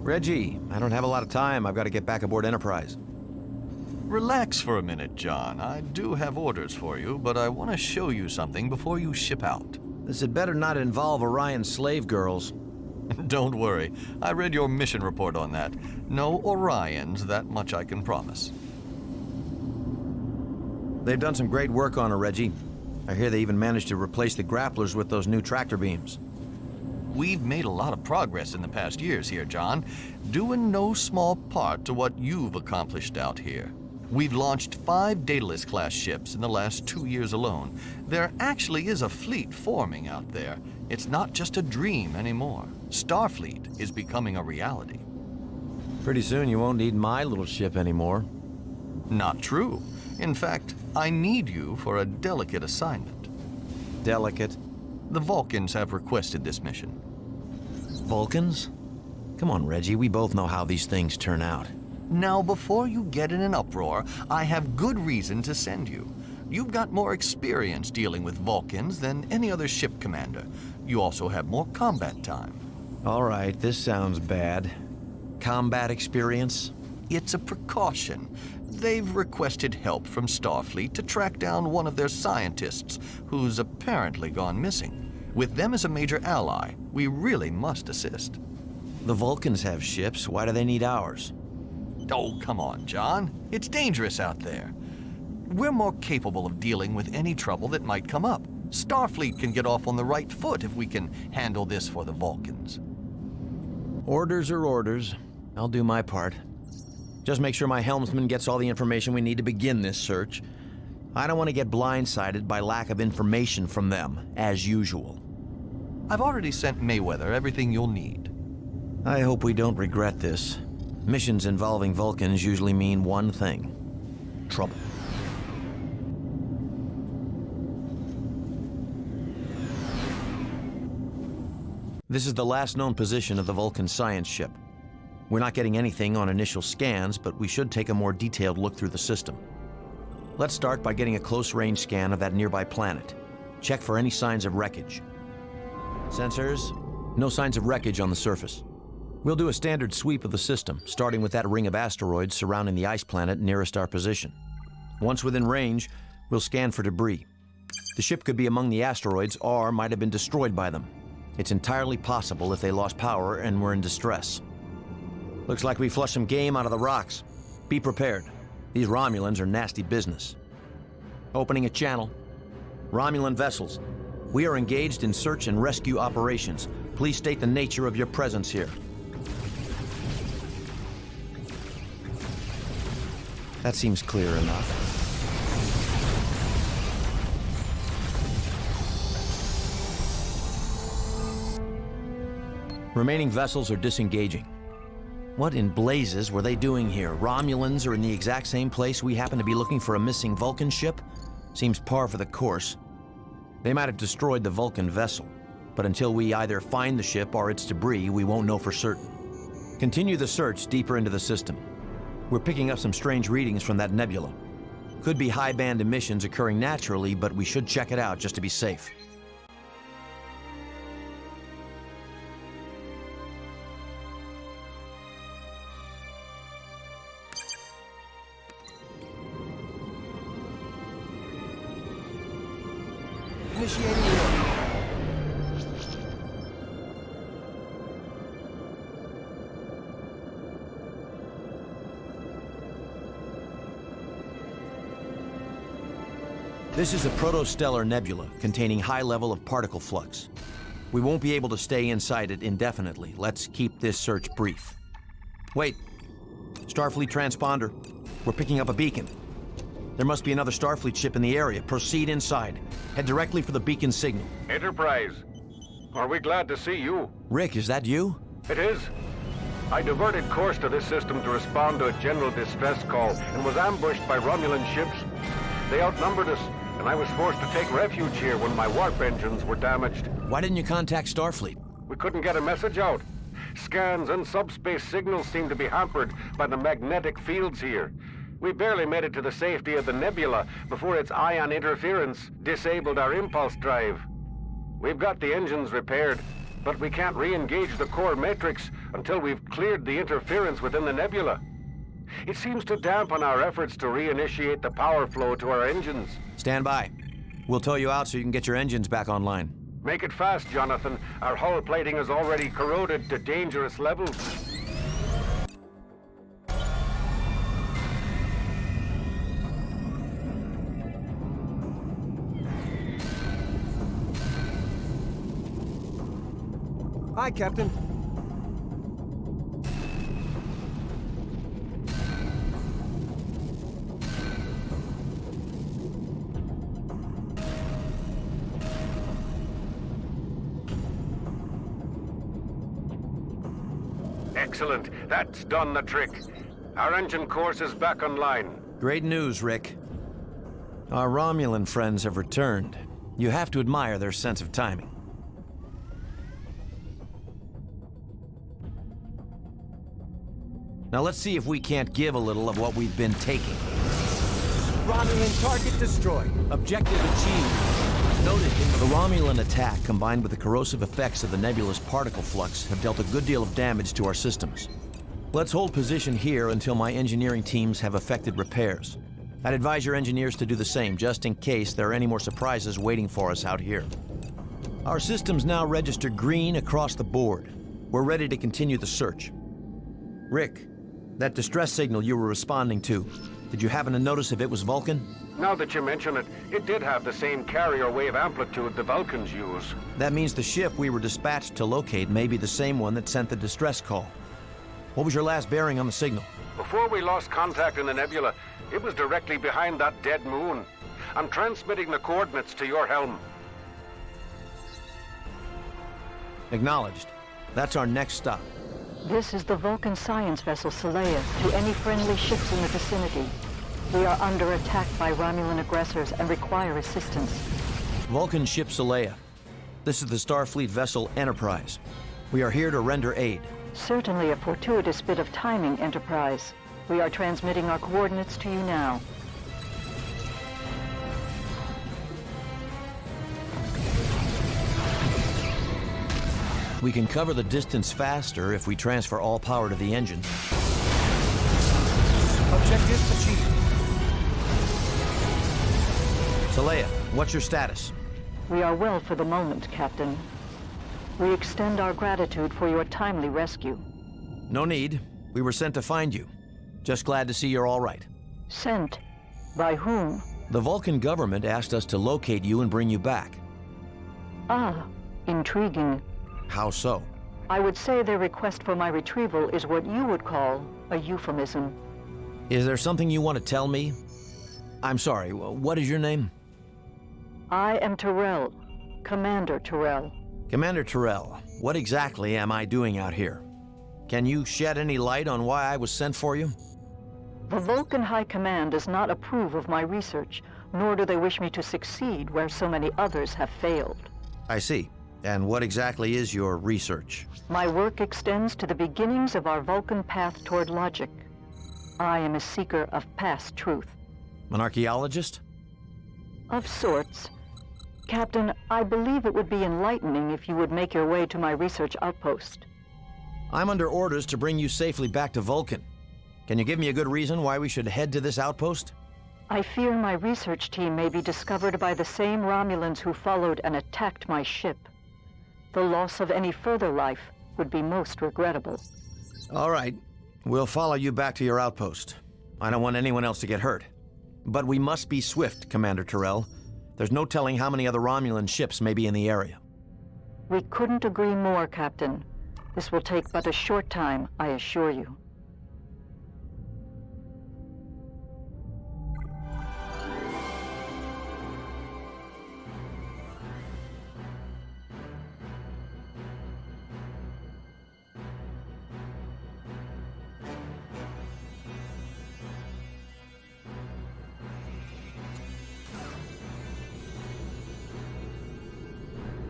Reggie, I don't have a lot of time. I've got to get back aboard Enterprise. Relax for a minute, John. I do have orders for you, but I want to show you something before you ship out. This had better not involve Orion slave girls. Don't worry. I read your mission report on that. No Orions, that much I can promise. They've done some great work on her, Reggie. I hear they even managed to replace the grapplers with those new tractor beams. We've made a lot of progress in the past years here, John, due in no small part to what you've accomplished out here. We've launched 5 Daedalus-class ships in the last 2 years alone. There actually is a fleet forming out there. It's not just a dream anymore. Starfleet is becoming a reality. Pretty soon you won't need my little ship anymore. Not true. In fact, I need you for a delicate assignment. Delicate? The Vulcans have requested this mission. Vulcans? Come on, Reggie, we both know how these things turn out. Now, before you get in an uproar, I have good reason to send you. You've got more experience dealing with Vulcans than any other ship commander. You also have more combat time. All right, this sounds bad. Combat experience? It's a precaution. They've requested help from Starfleet to track down one of their scientists who's apparently gone missing. With them as a major ally, we really must assist. The Vulcans have ships. Why do they need ours? Oh, come on, John. It's dangerous out there. We're more capable of dealing with any trouble that might come up. Starfleet can get off on the right foot if we can handle this for the Vulcans. Orders are orders. I'll do my part. Just make sure my helmsman gets all the information we need to begin this search. I don't want to get blindsided by lack of information from them, as usual. I've already sent Mayweather everything you'll need. I hope we don't regret this. Missions involving Vulcans usually mean one thing: trouble. This is the last known position of the Vulcan science ship. We're not getting anything on initial scans, but we should take a more detailed look through the system. Let's start by getting a close-range scan of that nearby planet. Check for any signs of wreckage. Sensors, no signs of wreckage on the surface. We'll do a standard sweep of the system, starting with that ring of asteroids surrounding the ice planet nearest our position. Once within range, we'll scan for debris. The ship could be among the asteroids or might have been destroyed by them. It's entirely possible if they lost power and were in distress. Looks like we flushed some game out of the rocks. Be prepared. These Romulans are nasty business. Opening a channel. Romulan vessels. We are engaged in search and rescue operations. Please state the nature of your presence here. That seems clear enough. Remaining vessels are disengaging. What in blazes were they doing here? Romulans are in the exact same place we happen to be looking for a missing Vulcan ship? Seems par for the course. They might have destroyed the Vulcan vessel, but until we either find the ship or its debris, we won't know for certain. Continue the search deeper into the system. We're picking up some strange readings from that nebula. Could be high-band emissions occurring naturally, but we should check it out just to be safe. Initiating warp. This is a protostellar nebula containing high level of particle flux. We won't be able to stay inside it indefinitely. Let's keep this search brief. Wait. Starfleet transponder. We're picking up a beacon. There must be another Starfleet ship in the area. Proceed inside. Head directly for the beacon signal. Enterprise, are we glad to see you? Rick, is that you? It is. I diverted course to this system to respond to a general distress call and was ambushed by Romulan ships. They outnumbered us, and I was forced to take refuge here when my warp engines were damaged. Why didn't you contact Starfleet? We couldn't get a message out. Scans and subspace signals seem to be hampered by the magnetic fields here. We barely made it to the safety of the nebula before its ion interference disabled our impulse drive. We've got the engines repaired, but we can't re-engage the core matrix until we've cleared the interference within the nebula. It seems to dampen our efforts to reinitiate the power flow to our engines. Stand by. We'll tow you out so you can get your engines back online. Make it fast, Jonathan. Our hull plating is already corroded to dangerous levels. Hi, Captain. Excellent. That's done the trick. Our engine course is back online. Great news, Rick. Our Romulan friends have returned. You have to admire their sense of timing. Now let's see if we can't give a little of what we've been taking. Romulan target destroyed. Objective achieved. Noted the Romulan attack combined with the corrosive effects of the nebula's particle flux have dealt a good deal of damage to our systems. Let's hold position here until my engineering teams have effected repairs. I'd advise your engineers to do the same, just in case there are any more surprises waiting for us out here. Our systems now register green across the board. We're ready to continue the search. Rick, that distress signal you were responding to, did you happen to notice if it was Vulcan? Now that you mention it, it did have the same carrier wave amplitude the Vulcans use. That means the ship we were dispatched to locate may be the same one that sent the distress call. What was your last bearing on the signal? Before we lost contact in the nebula, it was directly behind that dead moon. I'm transmitting the coordinates to your helm. Acknowledged. That's our next stop. This is the Vulcan science vessel Saleya to any friendly ships in the vicinity. We are under attack by Romulan aggressors and require assistance. Vulcan ship Saleya. This is the Starfleet vessel Enterprise. We are here to render aid. Certainly a fortuitous bit of timing, Enterprise. We are transmitting our coordinates to you now. We can cover the distance faster if we transfer all power to the engine. Objective achieved. Saleya, what's your status? We are well for the moment, Captain. We extend our gratitude for your timely rescue. No need. We were sent to find you. Just glad to see you're all right. Sent? By whom? The Vulcan government asked us to locate you and bring you back. Ah, intriguing. How so? I would say their request for my retrieval is what you would call a euphemism. Is there something you want to tell me? I'm sorry, what is your name? I am Terrell, Commander Terrell. Commander Terrell, what exactly am I doing out here? Can you shed any light on why I was sent for you? The Vulcan High Command does not approve of my research, nor do they wish me to succeed where so many others have failed. I see. And what exactly is your research? My work extends to the beginnings of our Vulcan path toward logic. I am a seeker of past truth. An archaeologist? Of sorts. Captain, I believe it would be enlightening if you would make your way to my research outpost. I'm under orders to bring you safely back to Vulcan. Can you give me a good reason why we should head to this outpost? I fear my research team may be discovered by the same Romulans who followed and attacked my ship. The loss of any further life would be most regrettable. All right. We'll follow you back to your outpost. I don't want anyone else to get hurt. But we must be swift, Commander Terrell. There's no telling how many other Romulan ships may be in the area. We couldn't agree more, Captain. This will take but a short time, I assure you.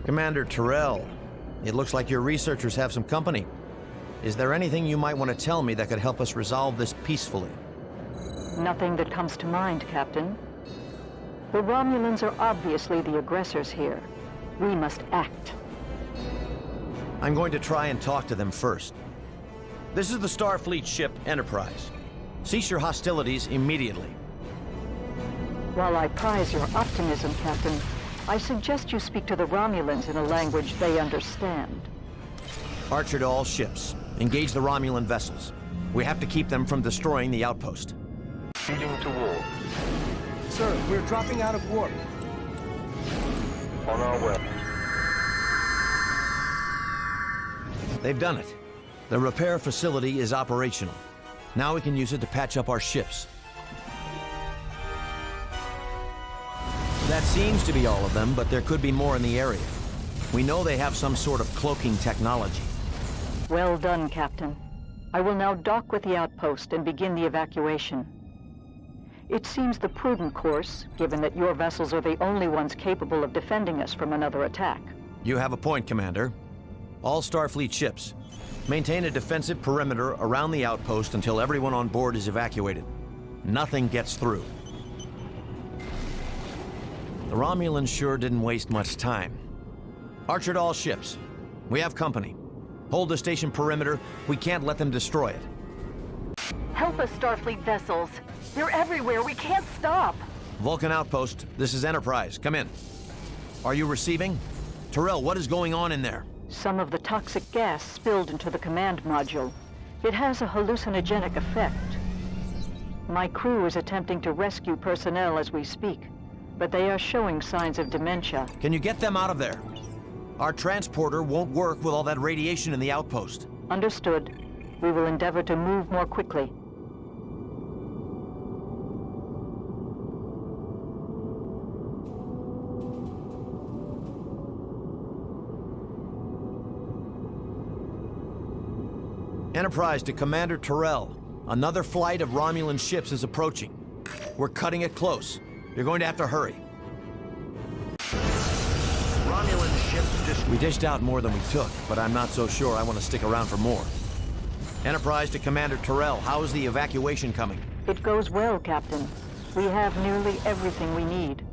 Commander Terrell, it looks like your researchers have some company. Is there anything you might want to tell me that could help us resolve this peacefully? Nothing that comes to mind, Captain. The Romulans are obviously the aggressors here. We must act. I'm going to try and talk to them first. This is the Starfleet ship Enterprise. Cease your hostilities immediately. While I prize your optimism, Captain, I suggest you speak to the Romulans in a language they understand. Archer to all ships. Engage the Romulan vessels. We have to keep them from destroying the outpost. Feeding to warp. Sir, we're dropping out of warp. On our way. They've done it. The repair facility is operational. Now we can use it to patch up our ships. That seems to be all of them, but there could be more in the area. We know they have some sort of cloaking technology. Well done, Captain. I will now dock with the outpost and begin the evacuation. It seems the prudent course, given that your vessels are the only ones capable of defending us from another attack. You have a point, Commander. All Starfleet ships, maintain a defensive perimeter around the outpost until everyone on board is evacuated. Nothing gets through. The Romulans sure didn't waste much time. Archer to all ships. We have company. Hold the station perimeter. We can't let them destroy it. Help us, Starfleet vessels. They're everywhere. We can't stop. Vulcan outpost, this is Enterprise. Come in. Are you receiving? Terrell, what is going on in there? Some of the toxic gas spilled into the command module. It has a hallucinogenic effect. My crew is attempting to rescue personnel as we speak, but they are showing signs of dementia. Can you get them out of there? Our transporter won't work with all that radiation in the outpost. Understood. We will endeavor to move more quickly. Enterprise to Commander Terrell. Another flight of Romulan ships is approaching. We're cutting it close. You're going to have to hurry. Romulan ships We dished out more than we took, but I'm not so sure I want to stick around for more. Enterprise to Commander Terrell. How is the evacuation coming? It goes well, Captain. We have nearly everything we need.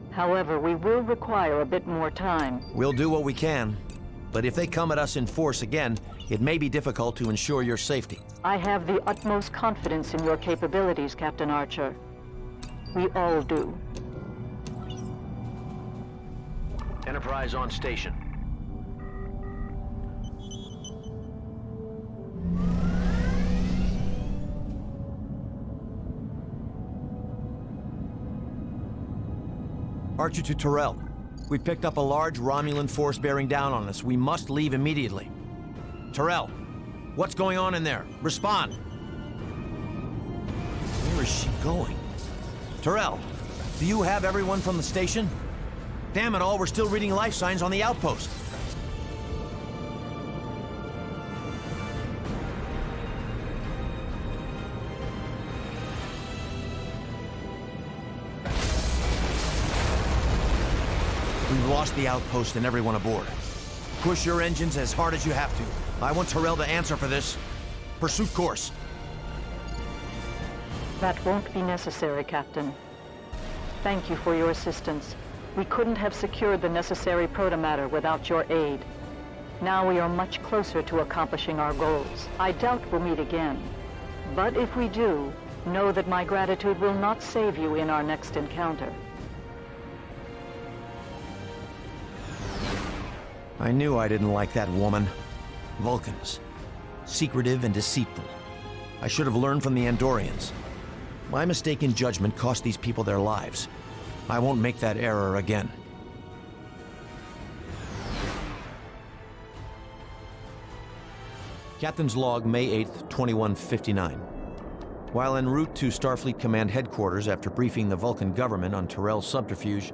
However, we will require a bit more time. We'll do what we can. But if they come at us in force again, it may be difficult to ensure your safety. I have the utmost confidence in your capabilities, Captain Archer. We all do. Enterprise on station. Archer to Terrell. We've picked up a large Romulan force bearing down on us. We must leave immediately. Terrell, what's going on in there? Respond. Where is she going? Terrell, do you have everyone from the station? Damn it all, we're still reading life signs on the outpost. We've lost the outpost and everyone aboard. Push your engines as hard as you have to. I want Terrell to answer for this. Pursuit course. That won't be necessary, Captain. Thank you for your assistance. We couldn't have secured the necessary protomatter without your aid. Now we are much closer to accomplishing our goals. I doubt we'll meet again. But if we do, know that my gratitude will not save you in our next encounter. I knew I didn't like that woman. Vulcans. Secretive and deceitful. I should have learned from the Andorians. My mistaken judgment cost these people their lives. I won't make that error again. Captain's log, May 8th, 2159. While en route to Starfleet Command Headquarters after briefing the Vulcan government on Terrell's subterfuge,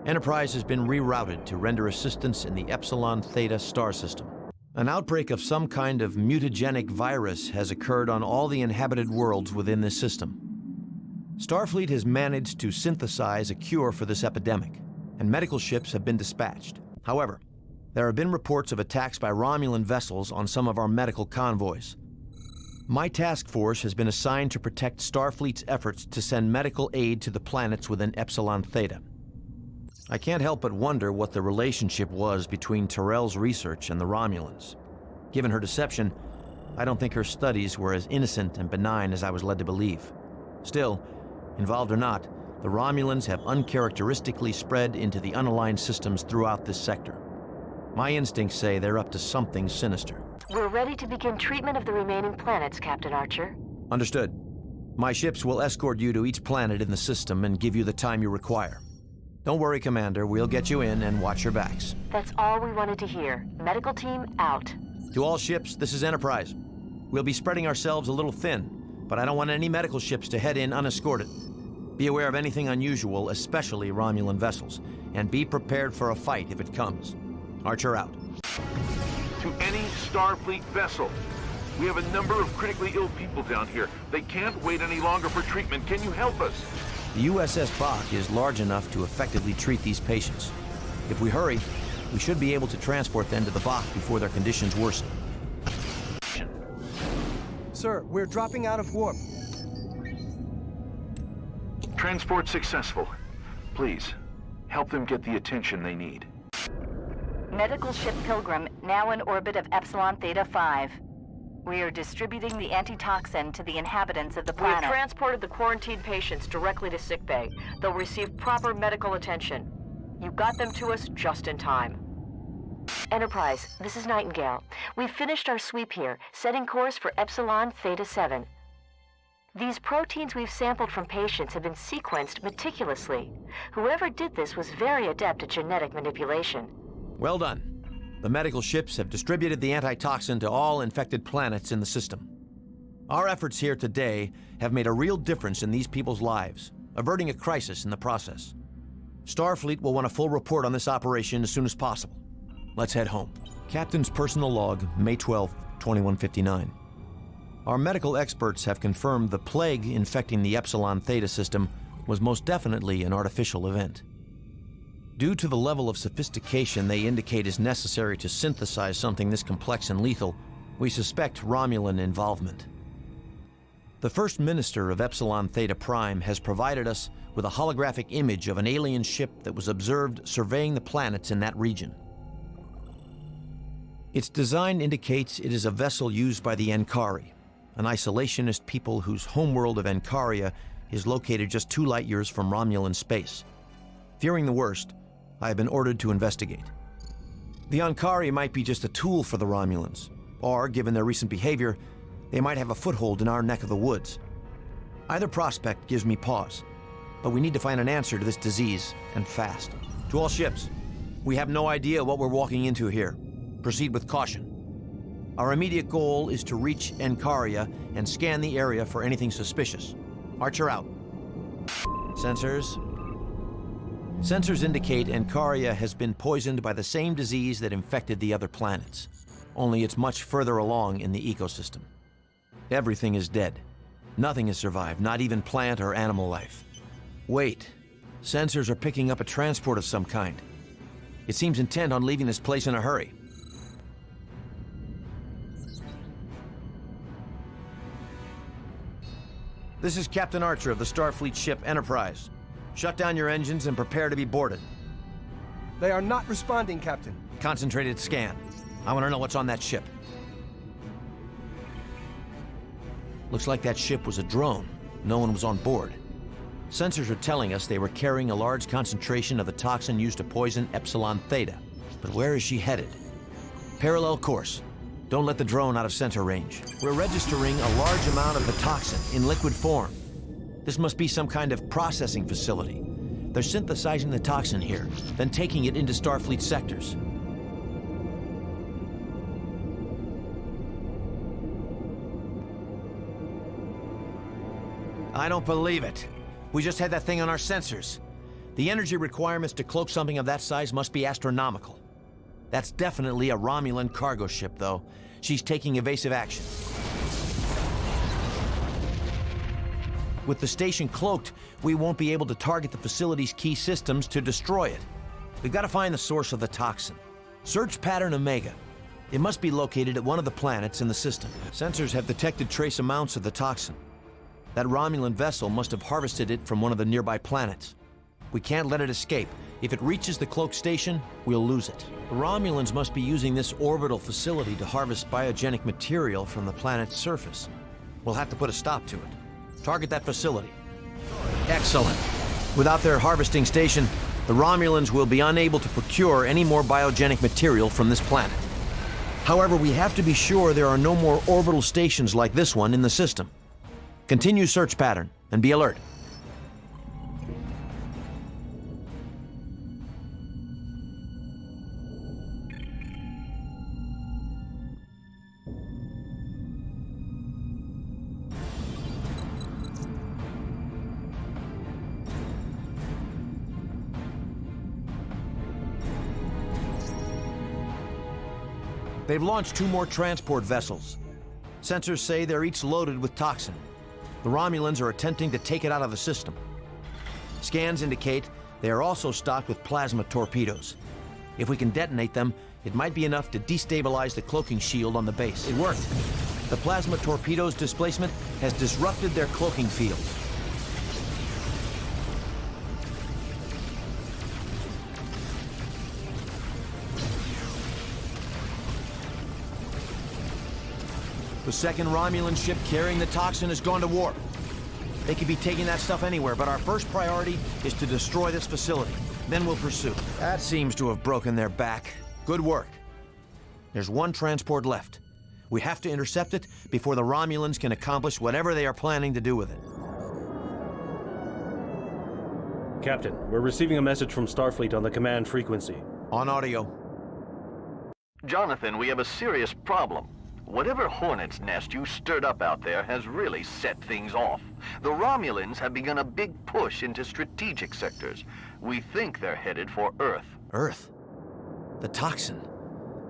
Enterprise has been rerouted to render assistance in the Epsilon Theta star system. An outbreak of some kind of mutagenic virus has occurred on all the inhabited worlds within this system. Starfleet has managed to synthesize a cure for this epidemic, and medical ships have been dispatched. However, there have been reports of attacks by Romulan vessels on some of our medical convoys. My task force has been assigned to protect Starfleet's efforts to send medical aid to the planets within Epsilon Theta. I can't help but wonder what the relationship was between Terrell's research and the Romulans. Given her deception, I don't think her studies were as innocent and benign as I was led to believe. Still, involved or not, the Romulans have uncharacteristically spread into the unaligned systems throughout this sector. My instincts say they're up to something sinister. We're ready to begin treatment of the remaining planets, Captain Archer. Understood. My ships will escort you to each planet in the system and give you the time you require. Don't worry, Commander. We'll get you in and watch your backs. That's all we wanted to hear. Medical team, out. To all ships, this is Enterprise. We'll be spreading ourselves a little thin, but I don't want any medical ships to head in unescorted. Be aware of anything unusual, especially Romulan vessels, and be prepared for a fight if it comes. Archer out. To any Starfleet vessel. We have a number of critically ill people down here. They can't wait any longer for treatment. Can you help us? The USS Bach is large enough to effectively treat these patients. If we hurry, we should be able to transport them to the Bach before their conditions worsen. Sir, we're dropping out of warp. Transport successful. Please, help them get the attention they need. Medical ship Pilgrim, now in orbit of Epsilon Theta 5. We are distributing the antitoxin to the inhabitants of the planet. We have transported the quarantined patients directly to sickbay. They'll receive proper medical attention. You got them to us just in time. Enterprise, this is Nightingale. We've finished our sweep here, setting course for Epsilon Theta 7. These proteins we've sampled from patients have been sequenced meticulously. Whoever did this was very adept at genetic manipulation. Well done. The medical ships have distributed the antitoxin to all infected planets in the system. Our efforts here today have made a real difference in these people's lives, averting a crisis in the process. Starfleet will want a full report on this operation as soon as possible. Let's head home. Captain's personal log, May 12, 2159. Our medical experts have confirmed the plague infecting the Epsilon Theta system was most definitely an artificial event. Due to the level of sophistication they indicate is necessary to synthesize something this complex and lethal, we suspect Romulan involvement. The First Minister of Epsilon Theta Prime has provided us with a holographic image of an alien ship that was observed surveying the planets in that region. Its design indicates it is a vessel used by the Ankari, an isolationist people whose homeworld of Ankaria is located just 2 light-years from Romulan space. Fearing the worst, I have been ordered to investigate. The Ankari might be just a tool for the Romulans, or, given their recent behavior, they might have a foothold in our neck of the woods. Either prospect gives me pause, but we need to find an answer to this disease, and fast. To all ships, we have no idea what we're walking into here. Proceed with caution. Our immediate goal is to reach Ankaria and scan the area for anything suspicious. Archer out. Sensors. Sensors indicate Ankaria has been poisoned by the same disease that infected the other planets, only it's much further along in the ecosystem. Everything is dead. Nothing has survived, not even plant or animal life. Wait, sensors are picking up a transport of some kind. It seems intent on leaving this place in a hurry. This is Captain Archer of the Starfleet ship Enterprise. Shut down your engines and prepare to be boarded. They are not responding, Captain. Concentrated scan. I want to know what's on that ship. Looks like that ship was a drone. No one was on board. Sensors are telling us they were carrying a large concentration of the toxin used to poison Epsilon Theta. But where is she headed? Parallel course. Don't let the drone out of sensor range. We're registering a large amount of the toxin in liquid form. This must be some kind of processing facility. They're synthesizing the toxin here, then taking it into Starfleet sectors. I don't believe it. We just had that thing on our sensors. The energy requirements to cloak something of that size must be astronomical. That's definitely a Romulan cargo ship, though. She's taking evasive action. With the station cloaked, we won't be able to target the facility's key systems to destroy it. We've got to find the source of the toxin. Search pattern Omega. It must be located at one of the planets in the system. Sensors have detected trace amounts of the toxin. That Romulan vessel must have harvested it from one of the nearby planets. We can't let it escape. If it reaches the cloaked station, we'll lose it. The Romulans must be using this orbital facility to harvest biogenic material from the planet's surface. We'll have to put a stop to it. Target that facility. Excellent. Without their harvesting station, the Romulans will be unable to procure any more biogenic material from this planet. However, we have to be sure there are no more orbital stations like this one in the system. Continue search pattern, and be alert. They've launched 2 more transport vessels. Sensors say they're each loaded with toxin. The Romulans are attempting to take it out of the system. Scans indicate they are also stocked with plasma torpedoes. If we can detonate them, it might be enough to destabilize the cloaking shield on the base. It worked. The plasma torpedoes' displacement has disrupted their cloaking field. The second Romulan ship carrying the toxin has gone to warp. They could be taking that stuff anywhere, but our first priority is to destroy this facility. Then we'll pursue. That seems to have broken their back. Good work. There's 1 transport left. We have to intercept it before the Romulans can accomplish whatever they are planning to do with it. Captain, we're receiving a message from Starfleet on the command frequency. On audio. Jonathan, we have a serious problem. Whatever hornet's nest you stirred up out there has really set things off. The Romulans have begun a big push into strategic sectors. We think they're headed for Earth. Earth? The toxin.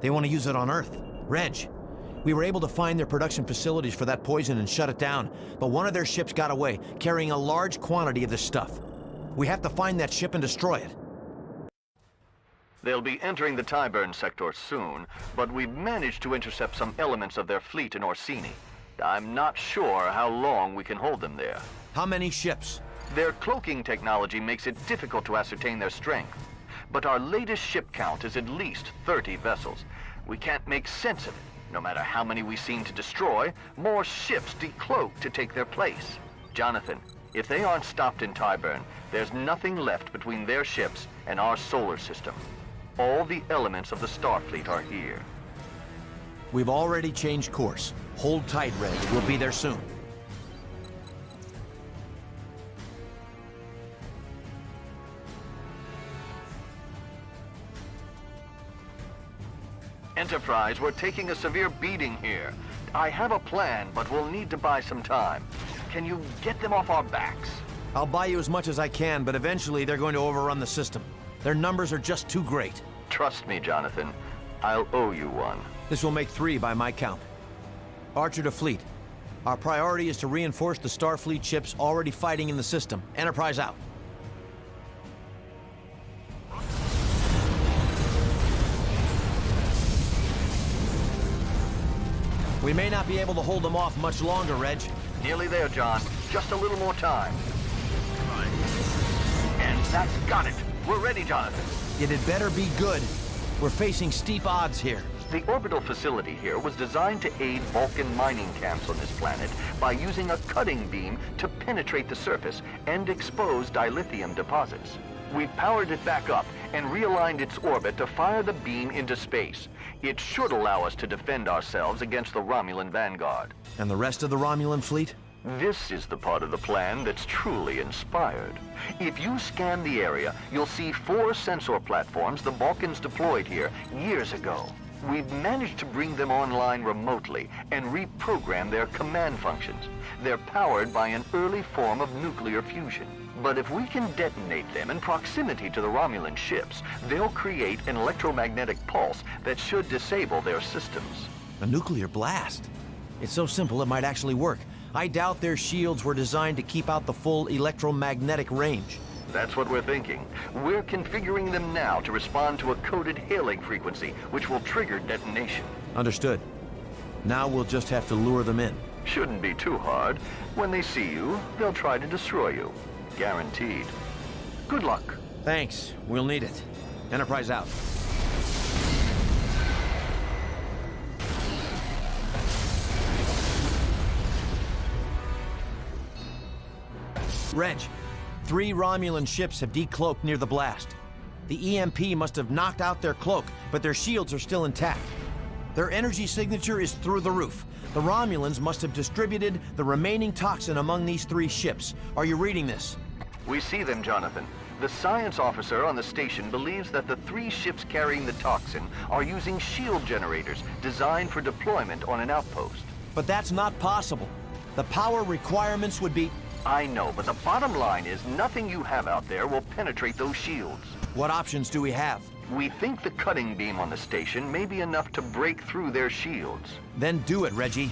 They want to use it on Earth. Reg, we were able to find their production facilities for that poison and shut it down, but one of their ships got away, carrying a large quantity of this stuff. We have to find that ship and destroy it. They'll be entering the Tyburn sector soon, but we've managed to intercept some elements of their fleet in Orsini. I'm not sure how long we can hold them there. How many ships? Their cloaking technology makes it difficult to ascertain their strength, but our latest ship count is at least 30 vessels. We can't make sense of it. No matter how many we seem to destroy, more ships decloak to take their place. Jonathan, if they aren't stopped in Tyburn, there's nothing left between their ships and our solar system. All the elements of the Starfleet are here. We've already changed course. Hold tight, Reg. We'll be there soon. Enterprise, we're taking a severe beating here. I have a plan, but we'll need to buy some time. Can you get them off our backs? I'll buy you as much as I can, but eventually they're going to overrun the system. Their numbers are just too great. Trust me, Jonathan. I'll owe you one. This will make 3 by my count. Archer to fleet. Our priority is to reinforce the Starfleet ships already fighting in the system. Enterprise out. We may not be able to hold them off much longer, Reg. Nearly there, John. Just a little more time. And that's got it. We're ready, Jonathan. It had better be good. We're facing steep odds here. The orbital facility here was designed to aid Vulcan mining camps on this planet by using a cutting beam to penetrate the surface and expose dilithium deposits. We powered it back up and realigned its orbit to fire the beam into space. It should allow us to defend ourselves against the Romulan vanguard. And the rest of the Romulan fleet? This is the part of the plan that's truly inspired. If you scan the area, you'll see 4 sensor platforms the Vulcans deployed here years ago. We've managed to bring them online remotely and reprogram their command functions. They're powered by an early form of nuclear fusion. But if we can detonate them in proximity to the Romulan ships, they'll create an electromagnetic pulse that should disable their systems. A nuclear blast? It's so simple it might actually work. I doubt their shields were designed to keep out the full electromagnetic range. That's what we're thinking. We're configuring them now to respond to a coded hailing frequency, which will trigger detonation. Understood. Now we'll just have to lure them in. Shouldn't be too hard. When they see you, they'll try to destroy you. Guaranteed. Good luck. Thanks. We'll need it. Enterprise out. Reg, 3 Romulan ships have decloaked near the blast. The EMP must have knocked out their cloak, but their shields are still intact. Their energy signature is through the roof. The Romulans must have distributed the remaining toxin among these 3 ships. Are you reading this? We see them, Jonathan. The science officer on the station believes that the 3 ships carrying the toxin are using shield generators designed for deployment on an outpost. But that's not possible. The power requirements would be... I know, but the bottom line is nothing you have out there will penetrate those shields. What options do we have? We think the cutting beam on the station may be enough to break through their shields. Then do it, Reggie.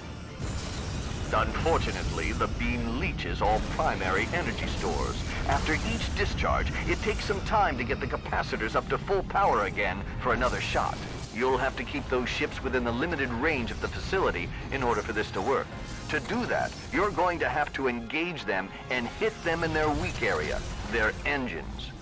Unfortunately, the beam leaches all primary energy stores. After each discharge, it takes some time to get the capacitors up to full power again for another shot. You'll have to keep those ships within the limited range of the facility in order for this to work. To do that, you're going to have to engage them and hit them in their weak area, their engines.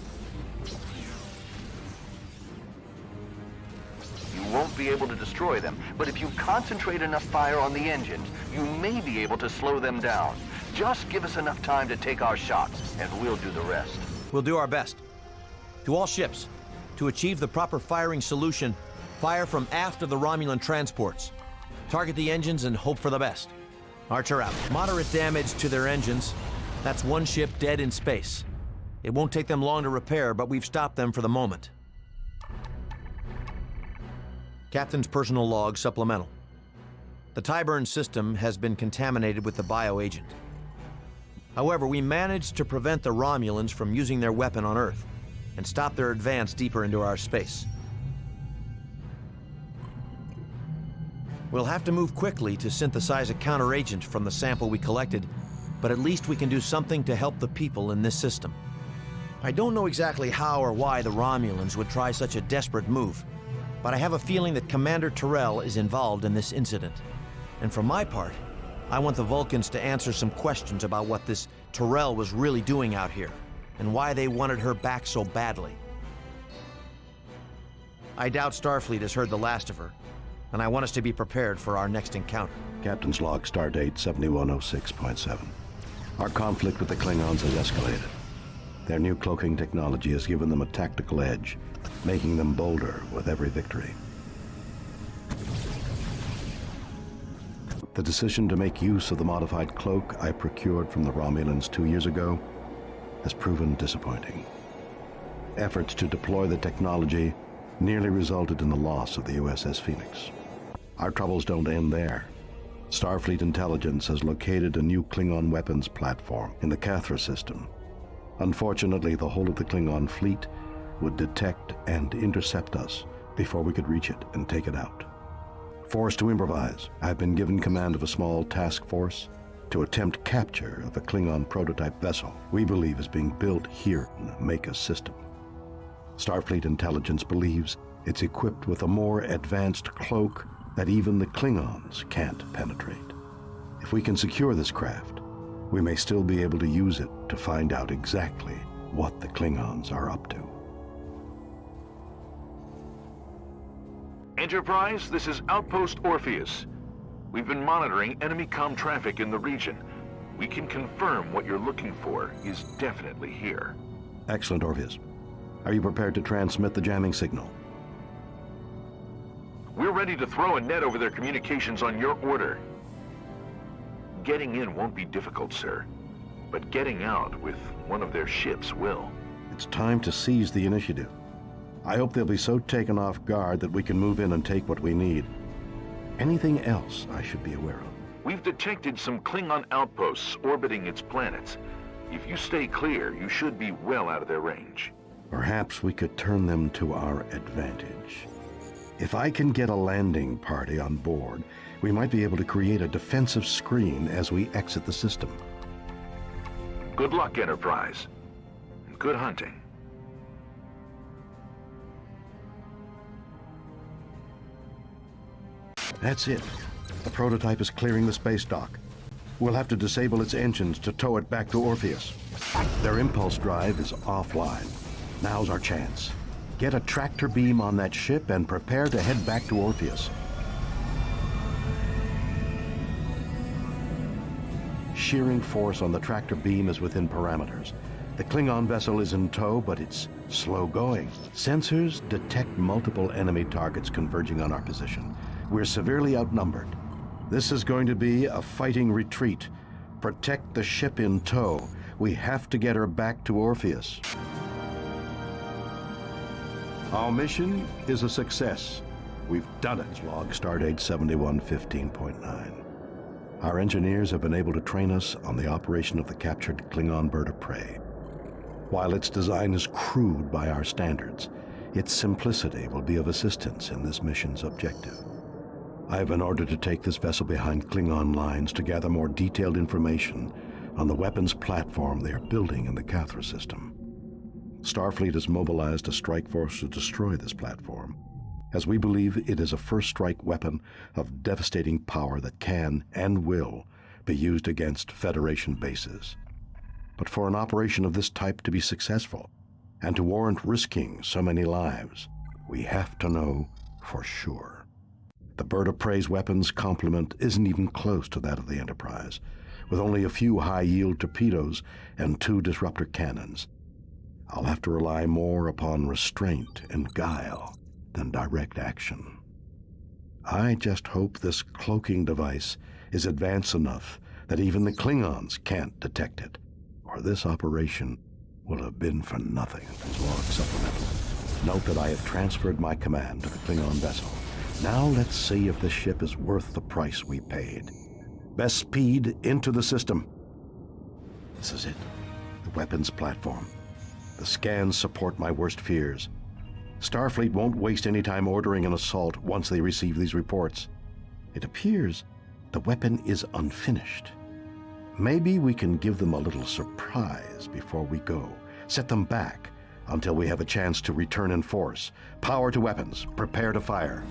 You won't be able to destroy them, but if you concentrate enough fire on the engines, you may be able to slow them down. Just give us enough time to take our shots, and we'll do the rest. We'll do our best. To all ships, to achieve the proper firing solution, fire from aft of the Romulan transports. Target the engines and hope for the best. Archer out. Moderate damage to their engines. That's 1 ship dead in space. It won't take them long to repair, but we've stopped them for the moment. Captain's personal log supplemental. The Tyburn system has been contaminated with the bioagent. However, we managed to prevent the Romulans from using their weapon on Earth and stop their advance deeper into our space. We'll have to move quickly to synthesize a counteragent from the sample we collected, but at least we can do something to help the people in this system. I don't know exactly how or why the Romulans would try such a desperate move, but I have a feeling that Commander Terrell is involved in this incident. And for my part, I want the Vulcans to answer some questions about what this Terrell was really doing out here, and why they wanted her back so badly. I doubt Starfleet has heard the last of her, and I want us to be prepared for our next encounter. Captain's log, stardate 7106.7. Our conflict with the Klingons has escalated. Their new cloaking technology has given them a tactical edge, making them bolder with every victory. The decision to make use of the modified cloak I procured from the Romulans 2 years ago has proven disappointing. Efforts to deploy the technology nearly resulted in the loss of the USS Phoenix. Our troubles don't end there. Starfleet intelligence has located a new Klingon weapons platform in the Cathra system. Unfortunately, the whole of the Klingon fleet would detect and intercept us before we could reach it and take it out. Forced to improvise, I've been given command of a small task force to attempt capture of a Klingon prototype vessel we believe is being built here in the Meka system. Starfleet intelligence believes it's equipped with a more advanced cloak that even the Klingons can't penetrate. If we can secure this craft, we may still be able to use it to find out exactly what the Klingons are up to. Enterprise, this is Outpost Orpheus. We've been monitoring enemy comm traffic in the region. We can confirm what you're looking for is definitely here. Excellent, Orpheus. Are you prepared to transmit the jamming signal? We're ready to throw a net over their communications on your order. Getting in won't be difficult, sir. But getting out with one of their ships will. It's time to seize the initiative. I hope they'll be so taken off guard that we can move in and take what we need. Anything else I should be aware of? We've detected some Klingon outposts orbiting its planets. If you stay clear, you should be well out of their range. Perhaps we could turn them to our advantage. If I can get a landing party on board, we might be able to create a defensive screen as we exit the system. Good luck, Enterprise. And good hunting. That's it. The prototype is clearing the space dock. We'll have to disable its engines to tow it back to Orpheus. Their impulse drive is offline. Now's our chance. Get a tractor beam on that ship and prepare to head back to Orpheus. Shearing force on the tractor beam is within parameters. The Klingon vessel is in tow, but it's slow going. Sensors detect multiple enemy targets converging on our position. We're severely outnumbered. This is going to be a fighting retreat. Protect the ship in tow. We have to get her back to Orpheus. Our mission is a success. We've done it. Log Stardate 7115.9. Our engineers have been able to train us on the operation of the captured Klingon bird of prey. While its design is crude by our standards, its simplicity will be of assistance in this mission's objective. I have been ordered to take this vessel behind Klingon lines to gather more detailed information on the weapons platform they are building in the Cathra system. Starfleet has mobilized a strike force to destroy this platform, as we believe it is a first-strike weapon of devastating power that can and will be used against Federation bases. But for an operation of this type to be successful, and to warrant risking so many lives, we have to know for sure. The bird of prey's weapons complement isn't even close to that of the Enterprise, with only a few high-yield torpedoes and 2 disruptor cannons. I'll have to rely more upon restraint and guile than direct action. I just hope this cloaking device is advanced enough that even the Klingons can't detect it, or this operation will have been for nothing. Log supplemental. Note that I have transferred my command to the Klingon vessel. Now let's see if this ship is worth the price we paid. Best speed into the system. This is it, the weapons platform. The scans support my worst fears. Starfleet won't waste any time ordering an assault once they receive these reports. It appears the weapon is unfinished. Maybe we can give them a little surprise before we go. Set them back until we have a chance to return in force. Power to weapons. Prepare to fire.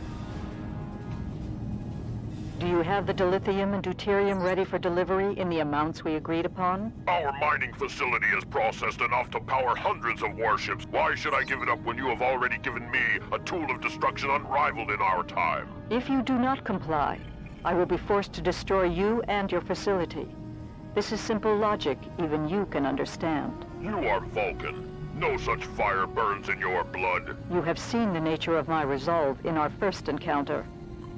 Do you have the dilithium and deuterium ready for delivery in the amounts we agreed upon? Our mining facility has processed enough to power hundreds of warships. Why should I give it up when you have already given me a tool of destruction unrivaled in our time? If you do not comply, I will be forced to destroy you and your facility. This is simple logic even you can understand. You are Vulcan. No such fire burns in your blood. You have seen the nature of my resolve in our first encounter.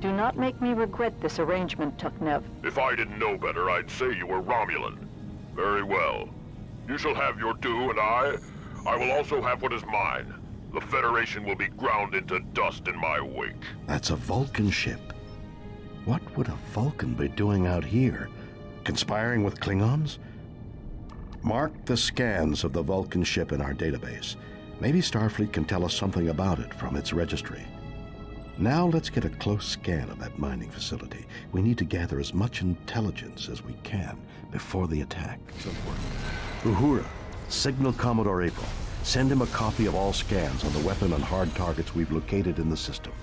Do not make me regret this arrangement, Tuknev. If I didn't know better, I'd say you were Romulan. Very well. You shall have your due, and I will also have what is mine. The Federation will be ground into dust in my wake. That's a Vulcan ship. What would a Vulcan be doing out here? Conspiring with Klingons? Mark the scans of the Vulcan ship in our database. Maybe Starfleet can tell us something about it from its registry. Now let's get a close scan of that mining facility. We need to gather as much intelligence as we can before the attack. Uhura, signal Commodore April. Send him a copy of all scans on the weapon and hard targets we've located in the system.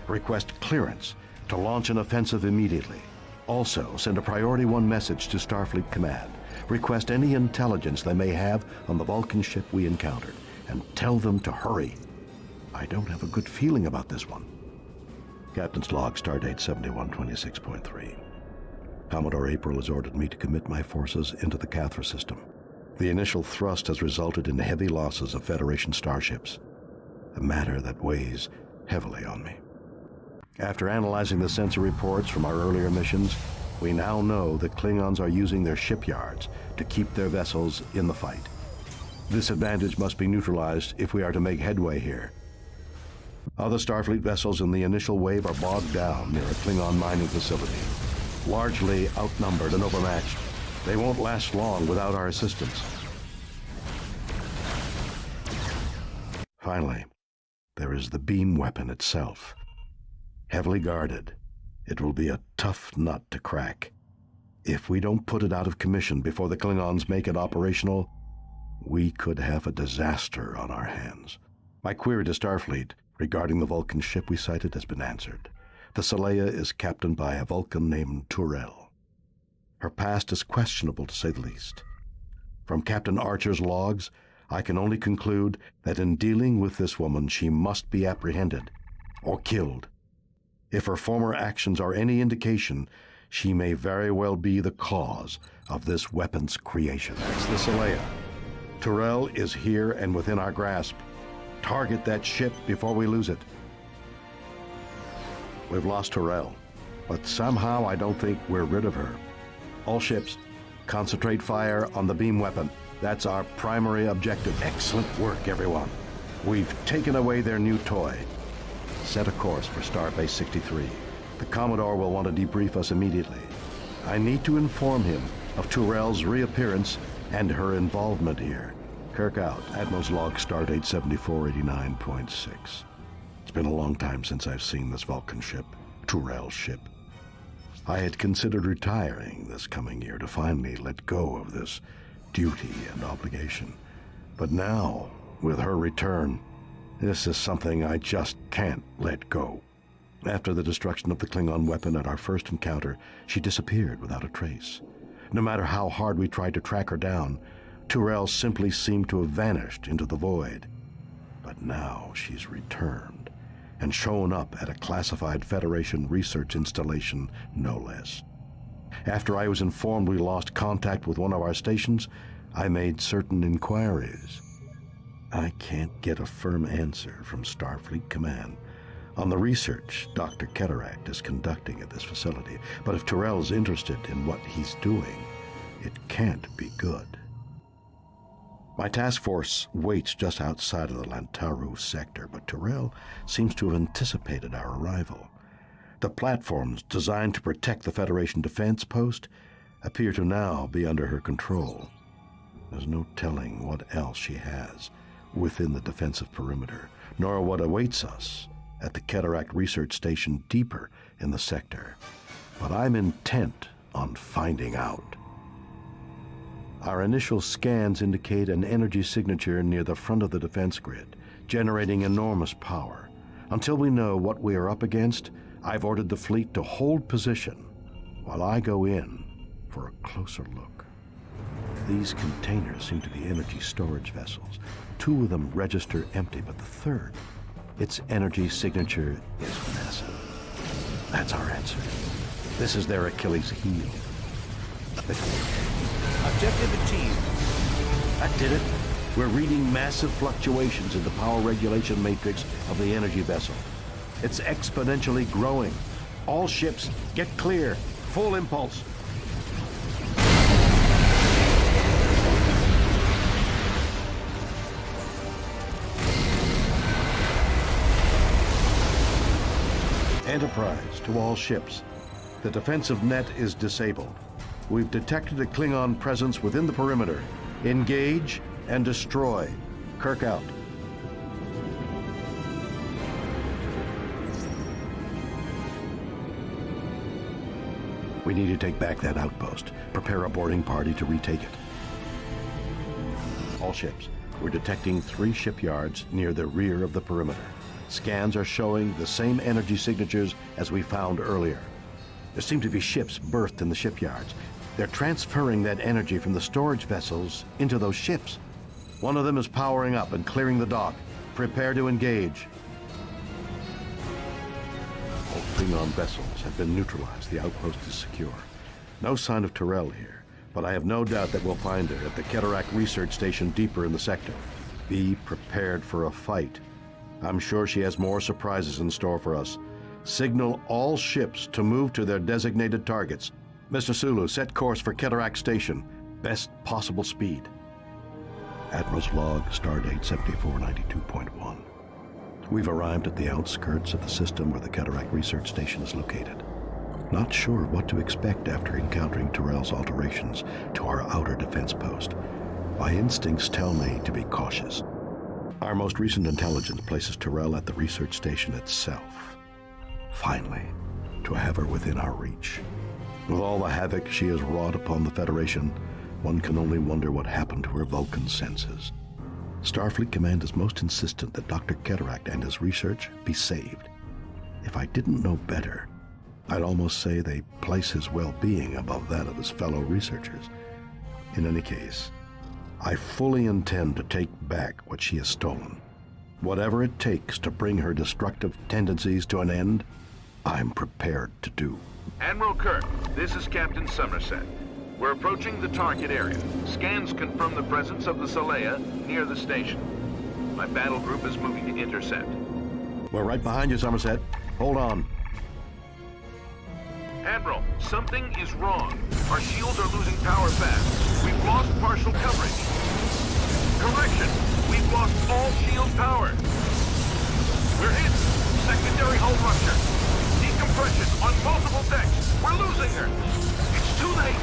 Request clearance to launch an offensive immediately. Also, send a Priority 1 message to Starfleet Command. Request any intelligence they may have on the Vulcan ship we encountered, and tell them to hurry. I don't have a good feeling about this one. Captain's log, stardate 7126.3. Commodore April has ordered me to commit my forces into the Cathra system. The initial thrust has resulted in heavy losses of Federation starships, a matter that weighs heavily on me. After analyzing the sensor reports from our earlier missions, we now know that Klingons are using their shipyards to keep their vessels in the fight. This advantage must be neutralized if we are to make headway here. Other Starfleet vessels in the initial wave are bogged down near a Klingon mining facility. Largely outnumbered and overmatched, they won't last long without our assistance. Finally, there is the beam weapon itself. Heavily guarded, it will be a tough nut to crack. If we don't put it out of commission before the Klingons make it operational, we could have a disaster on our hands. My query to Starfleet regarding the Vulcan ship we sighted has been answered. The Saleya is captained by a Vulcan named Turel. Her past is questionable, to say the least. From Captain Archer's logs, I can only conclude that in dealing with this woman, she must be apprehended or killed. If her former actions are any indication, she may very well be the cause of this weapon's creation. That's the Saleya. Tyrell is here and within our grasp. Target that ship before we lose it. We've lost Tyrell, but somehow I don't think we're rid of her. All ships, concentrate fire on the beam weapon. That's our primary objective. Excellent work, everyone. We've taken away their new toy. Set a course for Starbase 63. The Commodore will want to debrief us immediately. I need to inform him of Tyrell's reappearance and her involvement here. Kirk out. Admiral's log, stardate 7489.6. It's been a long time since I've seen this Vulcan ship, Tyrell's ship. I had considered retiring this coming year to finally let go of this duty and obligation. But now, with her return, this is something I just can't let go. After the destruction of the Klingon weapon at our first encounter, she disappeared without a trace. No matter how hard we tried to track her down, Tyrell simply seemed to have vanished into the void. But now she's returned and shown up at a classified Federation research installation, no less. After I was informed we lost contact with one of our stations, I made certain inquiries. I can't get a firm answer from Starfleet Command on the research Dr. Cataract is conducting at this facility, but if Tyrell's interested in what he's doing, it can't be good. My task force waits just outside of the Lantaru sector, but Tyrell seems to have anticipated our arrival. The platforms designed to protect the Federation defense post appear to now be under her control. There's no telling what else she has within the defensive perimeter, nor what awaits us at the Cataract Research Station deeper in the sector. But I'm intent on finding out. Our initial scans indicate an energy signature near the front of the defense grid, generating enormous power. Until we know what we are up against, I've ordered the fleet to hold position while I go in for a closer look. These containers seem to be energy storage vessels. 2 of them register empty, but the third, its energy signature is massive. That's our answer. This is their Achilles heel. Objective achieved. That did it. We're reading massive fluctuations in the power regulation matrix of the energy vessel. It's exponentially growing. All ships, get clear. Full impulse. Enterprise to all ships. The defensive net is disabled. We've detected a Klingon presence within the perimeter. Engage and destroy. Kirk out. We need to take back that outpost. Prepare a boarding party to retake it. All ships. We're detecting 3 shipyards near the rear of the perimeter. Scans are showing the same energy signatures as we found earlier. There seem to be ships berthed in the shipyards. They're transferring that energy from the storage vessels into those ships. One of them is powering up and clearing the dock. Prepare to engage. All Klingon vessels have been neutralized. The outpost is secure. No sign of Tyrell here, but I have no doubt that we'll find her at the Cataract Research Station deeper in the sector. Be prepared for a fight. I'm sure she has more surprises in store for us. Signal all ships to move to their designated targets. Mr. Sulu, set course for Cataract Station. Best possible speed. Admiral's log, stardate 7492.1. We've arrived at the outskirts of the system where the Cataract Research Station is located. Not sure what to expect after encountering Tyrell's alterations to our outer defense post. My instincts tell me to be cautious. Our most recent intelligence places Tyrell at the research station itself. Finally, to have her within our reach. With all the havoc she has wrought upon the Federation, one can only wonder what happened to her Vulcan senses. Starfleet Command is most insistent that Dr. Cataract and his research be saved. If I didn't know better, I'd almost say they place his well-being above that of his fellow researchers. In any case, I fully intend to take back what she has stolen. Whatever it takes to bring her destructive tendencies to an end, I'm prepared to do. Admiral Kirk, this is Captain Somerset. We're approaching the target area. Scans confirm the presence of the Saleya near the station. My battle group is moving to intercept. We're right behind you, Somerset. Hold on. Admiral, something is wrong. Our shields are losing power fast. We've lost partial coverage. Correction! We've lost all shield power. We're hit. Secondary hull rupture. Decompression on multiple decks. We're losing her. It's too late.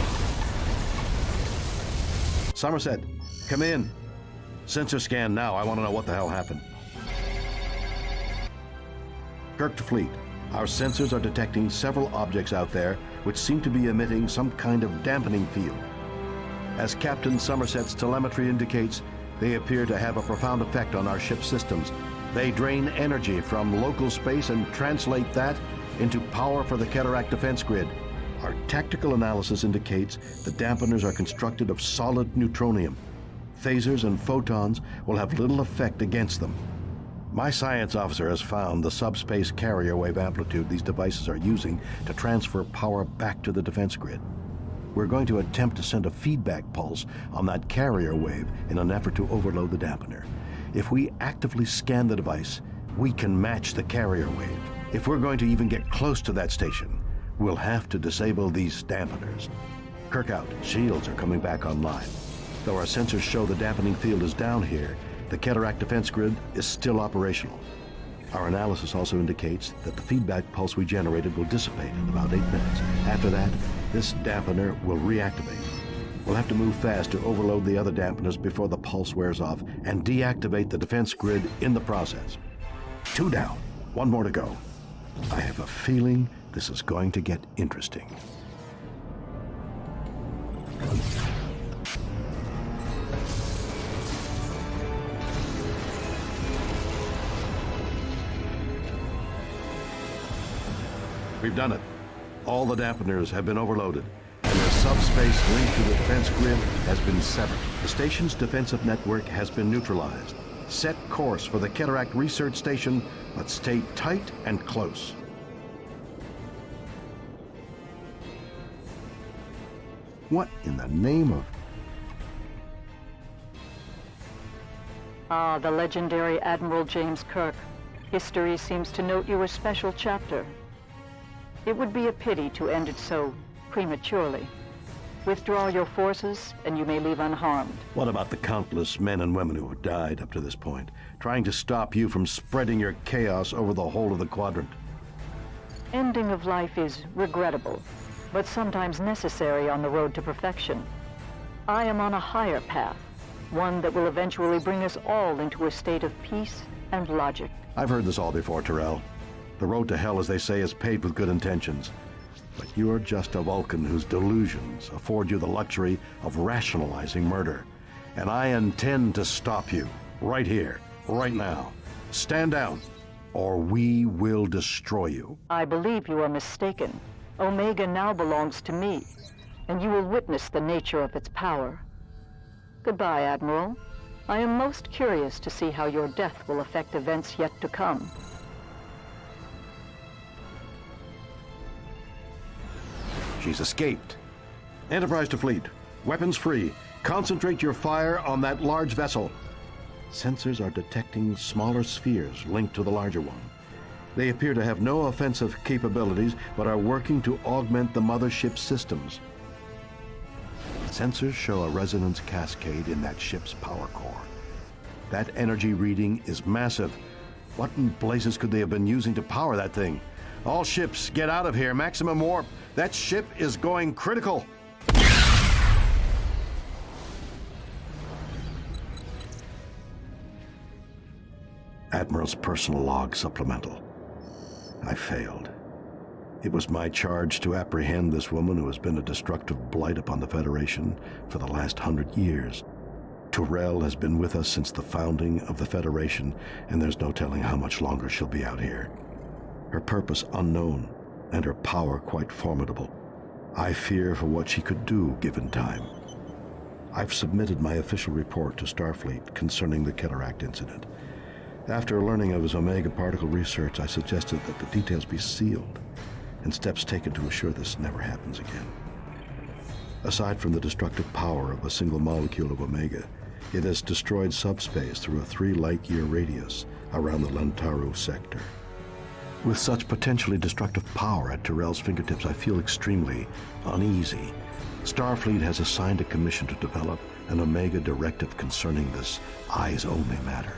Somerset, come in. Sensor scan now. I want to know what the hell happened. Kirk to fleet. Our sensors are detecting several objects out there which seem to be emitting some kind of dampening field. As Captain Somerset's telemetry indicates, they appear to have a profound effect on our ship's systems. They drain energy from local space and translate that into power for the Cataract defense grid. Our tactical analysis indicates the dampeners are constructed of solid neutronium. Phasers and photons will have little effect against them. My science officer has found the subspace carrier wave amplitude these devices are using to transfer power back to the defense grid. We're going to attempt to send a feedback pulse on that carrier wave in an effort to overload the dampener. If we actively scan the device, we can match the carrier wave. If we're going to even get close to that station, we'll have to disable these dampeners. Kirk out. Shields are coming back online. Though our sensors show the dampening field is down here, the Cataract defense grid is still operational. Our analysis also indicates that the feedback pulse we generated will dissipate in about 8 minutes. After that, this dampener will reactivate. We'll have to move fast to overload the other dampeners before the pulse wears off and deactivate the defense grid in the process. 2 down, 1 more to go. I have a feeling this is going to get interesting. We've done it. All the dampeners have been overloaded, and their subspace link to the defense grid has been severed. The station's defensive network has been neutralized. Set course for the Cataract Research Station, but stay tight and close. What in the name of... Ah, the legendary Admiral James Kirk. History seems to note you a special chapter. It would be a pity to end it so prematurely. Withdraw your forces, and you may leave unharmed. What about the countless men and women who have died up to this point, trying to stop you from spreading your chaos over the whole of the quadrant? Ending of life is regrettable, but sometimes necessary on the road to perfection. I am on a higher path, one that will eventually bring us all into a state of peace and logic. I've heard this all before, Terrell. The road to hell, as they say, is paved with good intentions. But you're just a Vulcan whose delusions afford you the luxury of rationalizing murder. And I intend to stop you, right here, right now. Stand down, or we will destroy you. I believe you are mistaken. Omega now belongs to me, and you will witness the nature of its power. Goodbye, Admiral. I am most curious to see how your death will affect events yet to come. She's escaped. Enterprise to fleet. Weapons free. Concentrate your fire on that large vessel. Sensors are detecting smaller spheres linked to the larger one. They appear to have no offensive capabilities, but are working to augment the mothership's systems. Sensors show a resonance cascade in that ship's power core. That energy reading is massive. What in blazes could they have been using to power that thing? All ships, get out of here. Maximum warp. That ship is going critical. Admiral's personal log supplemental. I failed. It was my charge to apprehend this woman who has been a destructive blight upon the Federation for the last 100 years. Tyrell has been with us since the founding of the Federation, and there's no telling how much longer she'll be out here. Her purpose unknown, and her power quite formidable. I fear for what she could do given time. I've submitted my official report to Starfleet concerning the Cataract incident. After learning of his Omega particle research, I suggested that the details be sealed and steps taken to assure this never happens again. Aside from the destructive power of a single molecule of Omega, it has destroyed subspace through a 3-light-year radius around the Lantaru sector. With such potentially destructive power at Tyrell's fingertips, I feel extremely uneasy. Starfleet has assigned a commission to develop an Omega directive concerning this eyes-only matter.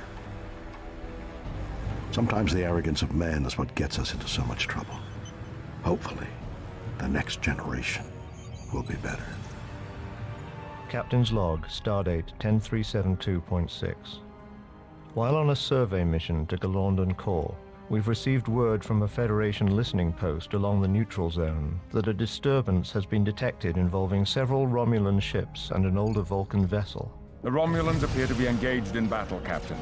Sometimes the arrogance of man is what gets us into so much trouble. Hopefully, the next generation will be better. Captain's log, stardate 10372.6. While on a survey mission to Galandon Core, we've received word from a Federation listening post along the neutral zone that a disturbance has been detected involving several Romulan ships and an older Vulcan vessel. The Romulans appear to be engaged in battle, Captain.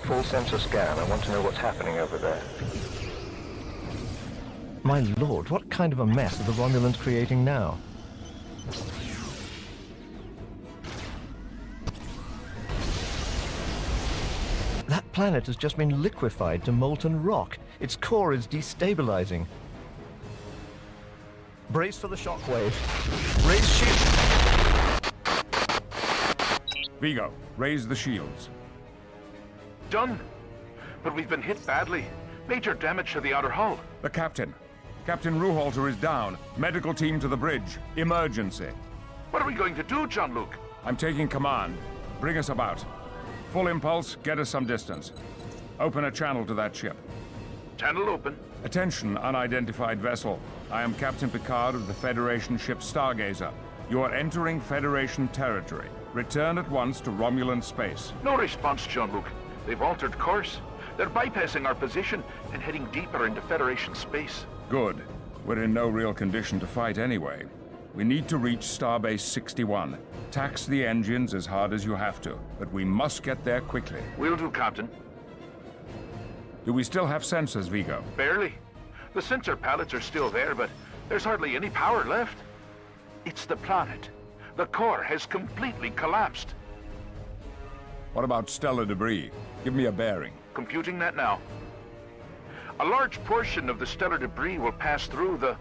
Full sensor scan. I want to know what's happening over there. My lord, what kind of a mess are the Romulans creating now? That planet has just been liquefied to molten rock. Its core is destabilizing. Brace for the shockwave. Raise shields. Vigo, raise the shields. Done. But we've been hit badly. Major damage to the outer hull. The captain. Captain Ruhalter is down. Medical team to the bridge. Emergency. What are we going to do, Jean-Luc? I'm taking command. Bring us about. Full impulse, get us some distance. Open a channel to that ship. Channel open. Attention, unidentified vessel. I am Captain Picard of the Federation ship Stargazer. You are entering Federation territory. Return at once to Romulan space. No response, Jean-Luc. They've altered course. They're bypassing our position and heading deeper into Federation space. Good. We're in no real condition to fight anyway. We need to reach Starbase 61. Tax the engines as hard as you have to, but we must get there quickly. Will do, Captain. Do we still have sensors, Vigo? Barely. The sensor pallets are still there, but there's hardly any power left. It's the planet. The core has completely collapsed. What about stellar debris? Give me a bearing. Computing that now. A large portion of the stellar debris will pass through the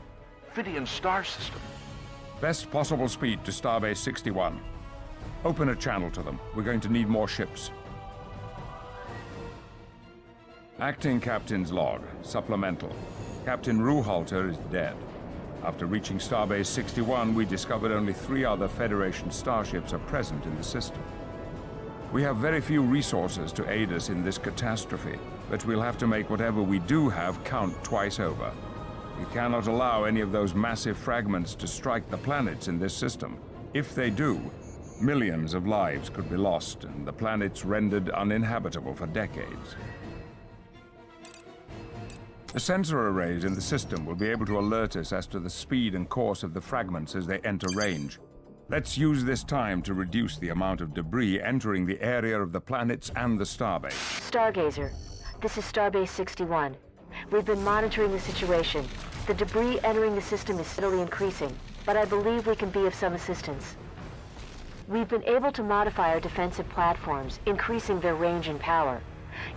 Fidian star system. Best possible speed to Starbase 61. Open a channel to them. We're going to need more ships. Acting Captain's log. Supplemental. Captain Ruhalter is dead. After reaching Starbase 61, we discovered only 3 other Federation starships are present in the system. We have very few resources to aid us in this catastrophe, but we'll have to make whatever we do have count twice over. We cannot allow any of those massive fragments to strike the planets in this system. If they do, millions of lives could be lost and the planets rendered uninhabitable for decades. The sensor arrays in the system will be able to alert us as to the speed and course of the fragments as they enter range. Let's use this time to reduce the amount of debris entering the area of the planets and the starbase. Stargazer, this is Starbase 61. We've been monitoring the situation. The debris entering the system is steadily increasing, but I believe we can be of some assistance. We've been able to modify our defensive platforms, increasing their range and power.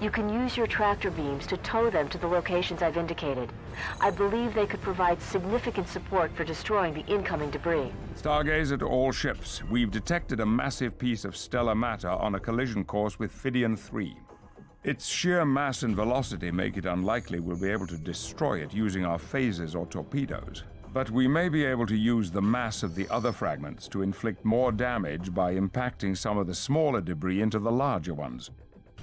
You can use your tractor beams to tow them to the locations I've indicated. I believe they could provide significant support for destroying the incoming debris. Stargazer to all ships. We've detected a massive piece of stellar matter on a collision course with Fidian 3. Its sheer mass and velocity make it unlikely we'll be able to destroy it using our phasers or torpedoes. But we may be able to use the mass of the other fragments to inflict more damage by impacting some of the smaller debris into the larger ones.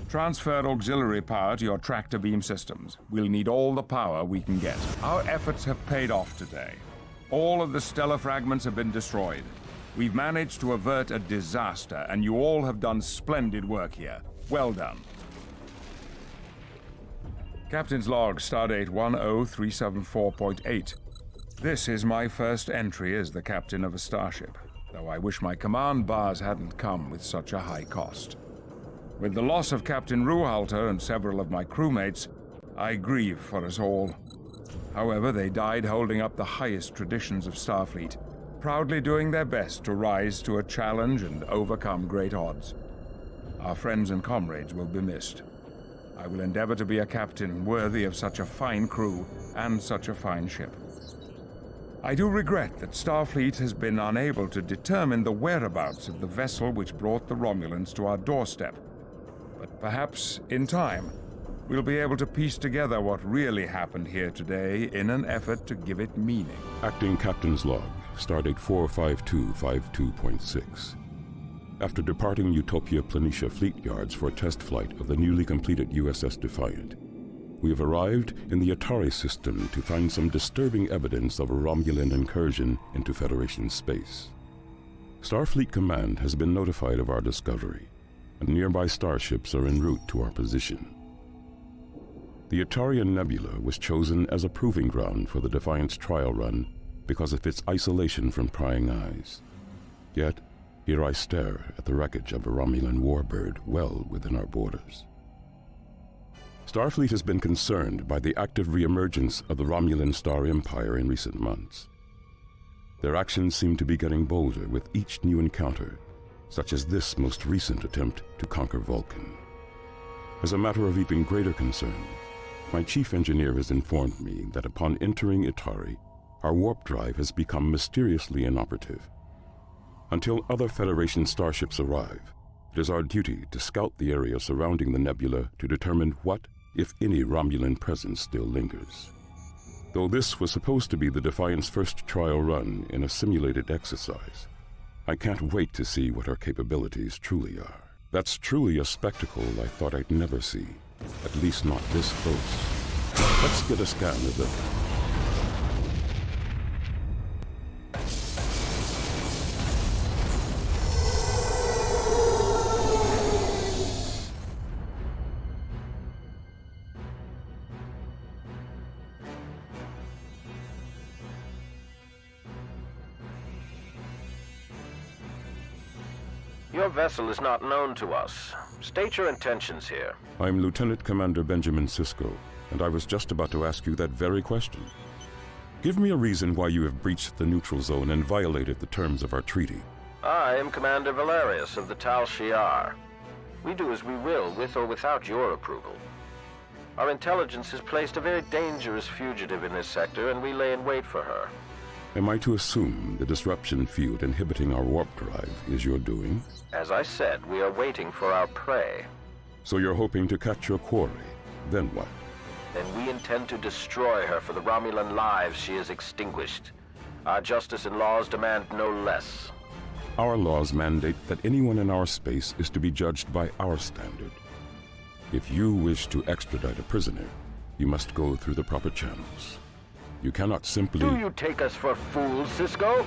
Transfer auxiliary power to your tractor beam systems. We'll need all the power we can get. Our efforts have paid off today. All of the stellar fragments have been destroyed. We've managed to avert a disaster, and you all have done splendid work here. Well done. Captain's log, stardate 10374.8. This is my first entry as the captain of a starship, though I wish my command bars hadn't come with such a high cost. With the loss of Captain Ruhalter and several of my crewmates, I grieve for us all. However, they died holding up the highest traditions of Starfleet, proudly doing their best to rise to a challenge and overcome great odds. Our friends and comrades will be missed. I will endeavor to be a captain worthy of such a fine crew and such a fine ship. I do regret that Starfleet has been unable to determine the whereabouts of the vessel which brought the Romulans to our doorstep. But perhaps, in time, we'll be able to piece together what really happened here today in an effort to give it meaning. Acting Captain's Log, Stardate 45252.6. After departing Utopia Planitia Fleet Yards for a test flight of the newly completed USS Defiant, we have arrived in the Atari system to find some disturbing evidence of a Romulan incursion into Federation space. Starfleet Command has been notified of our discovery, and nearby starships are en route to our position. The Atarian Nebula was chosen as a proving ground for the Defiant's trial run because of its isolation from prying eyes. Yet, here I stare at the wreckage of a Romulan warbird well within our borders. Starfleet has been concerned by the active reemergence of the Romulan Star Empire in recent months. Their actions seem to be getting bolder with each new encounter, such as this most recent attempt to conquer Vulcan. As a matter of even greater concern, my chief engineer has informed me that upon entering Itari, our warp drive has become mysteriously inoperative. Until other Federation starships arrive, it is our duty to scout the area surrounding the nebula to determine what, if any, Romulan presence still lingers. Though this was supposed to be the Defiant's first trial run in a simulated exercise, I can't wait to see what our capabilities truly are. That's truly a spectacle I thought I'd never see, at least not this close. Let's get a scan of the... Your vessel is not known to us. State your intentions here. I'm Lieutenant Commander Benjamin Sisko, and I was just about to ask you that very question. Give me a reason why you have breached the neutral zone and violated the terms of our treaty. I am Commander Valerius of the Tal Shiar. We do as we will, with or without your approval. Our intelligence has placed a very dangerous fugitive in this sector, and we lay in wait for her. Am I to assume the disruption field inhibiting our warp drive is your doing? As I said, we are waiting for our prey. So you're hoping to catch your quarry. Then what? Then we intend to destroy her for the Romulan lives she has extinguished. Our justice and laws demand no less. Our laws mandate that anyone in our space is to be judged by our standard. If you wish to extradite a prisoner, you must go through the proper channels. You cannot simply... Do you take us for fools, Sisko?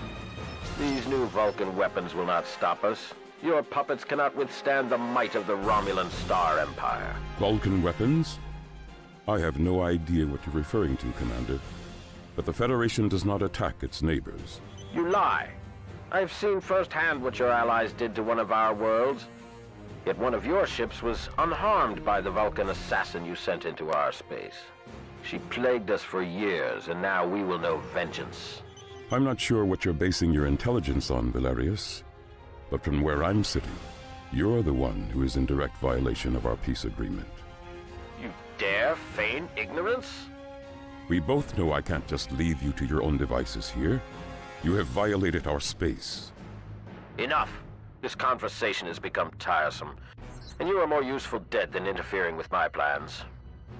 These new Vulcan weapons will not stop us. Your puppets cannot withstand the might of the Romulan Star Empire. Vulcan weapons? I have no idea what you're referring to, Commander. But the Federation does not attack its neighbors. You lie. I've seen firsthand what your allies did to one of our worlds. Yet one of your ships was unharmed by the Vulcan assassin you sent into our space. She plagued us for years, and now we will know vengeance. I'm not sure what you're basing your intelligence on, Valerius. But from where I'm sitting, you're the one who is in direct violation of our peace agreement. You dare feign ignorance? We both know I can't just leave you to your own devices here. You have violated our space. Enough. This conversation has become tiresome, and you are more useful dead than interfering with my plans.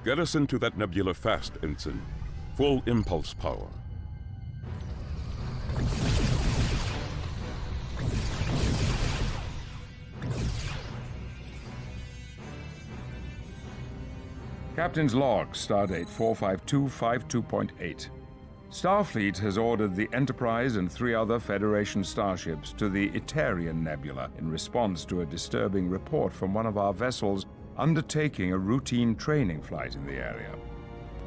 Get us into that nebula fast, Ensign. Full impulse power. Captain's Log, Stardate 45252.8. Starfleet has ordered the Enterprise and 3 other Federation starships to the Itarian Nebula in response to a disturbing report from one of our vessels undertaking a routine training flight in the area.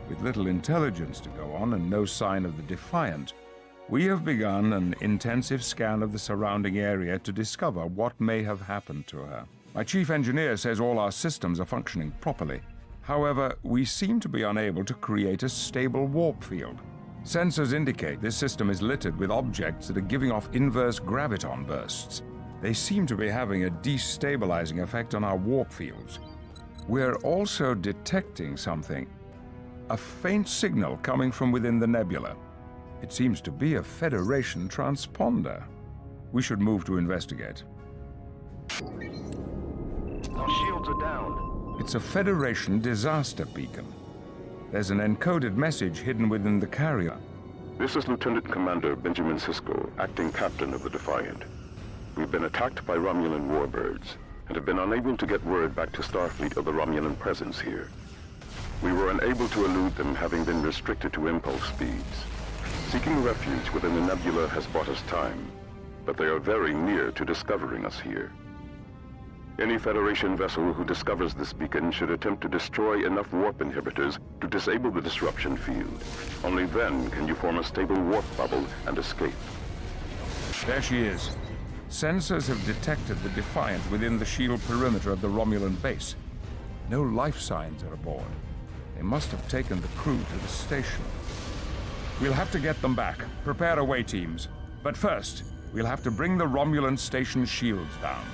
With little intelligence to go on and no sign of the Defiant, we have begun an intensive scan of the surrounding area to discover what may have happened to her. My chief engineer says all our systems are functioning properly. However, we seem to be unable to create a stable warp field. Sensors indicate this system is littered with objects that are giving off inverse graviton bursts. They seem to be having a destabilizing effect on our warp fields. We're also detecting something. A faint signal coming from within the nebula. It seems to be a Federation transponder. We should move to investigate. Our shields are down. It's a Federation disaster beacon. There's an encoded message hidden within the carrier. This is Lieutenant Commander Benjamin Sisko, acting captain of the Defiant. We've been attacked by Romulan warbirds and have been unable to get word back to Starfleet of the Romulan presence here. We were unable to elude them, having been restricted to impulse speeds. Seeking refuge within the nebula has bought us time, but they are very near to discovering us here. Any Federation vessel who discovers this beacon should attempt to destroy enough warp inhibitors to disable the disruption field. Only then can you form a stable warp bubble and escape. There she is. Sensors have detected the Defiant within the shield perimeter of the Romulan base. No life signs are aboard. They must have taken the crew to the station. We'll have to get them back. Prepare away teams. But first, we'll have to bring the Romulan station shields down.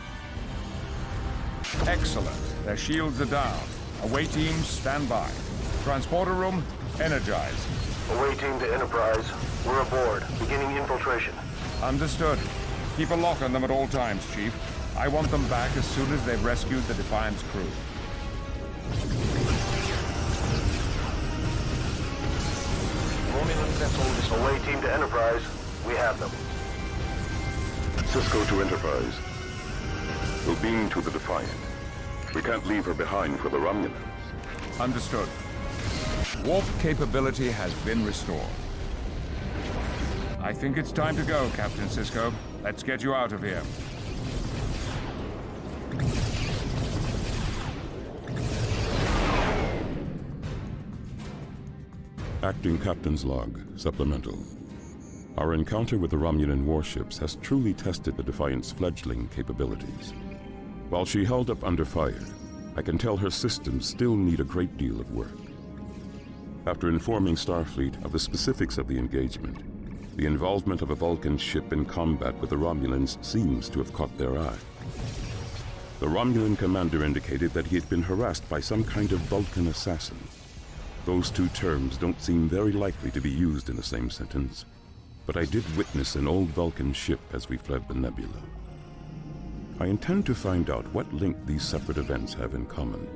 Excellent. Their shields are down. Away teams, stand by. Transporter room, energize. Away team to Enterprise. We're aboard. Beginning infiltration. Understood. Keep a lock on them at all times, Chief. I want them back as soon as they've rescued the Defiant's crew. Romulan vessels. Away team to Enterprise. We have them. Sisko to Enterprise. We'll beam to the Defiant. We can't leave her behind for the Romulans. Understood. Warp capability has been restored. I think it's time to go, Captain Sisko. Let's get you out of here. Acting Captain's Log, Supplemental. Our encounter with the Romulan warships has truly tested the Defiant's fledgling capabilities. While she held up under fire, I can tell her systems still need a great deal of work. After informing Starfleet of the specifics of the engagement, the involvement of a Vulcan ship in combat with the Romulans seems to have caught their eye. The Romulan commander indicated that he had been harassed by some kind of Vulcan assassin. Those two terms don't seem very likely to be used in the same sentence, but I did witness an old Vulcan ship as we fled the nebula. I intend to find out what link these separate events have in common.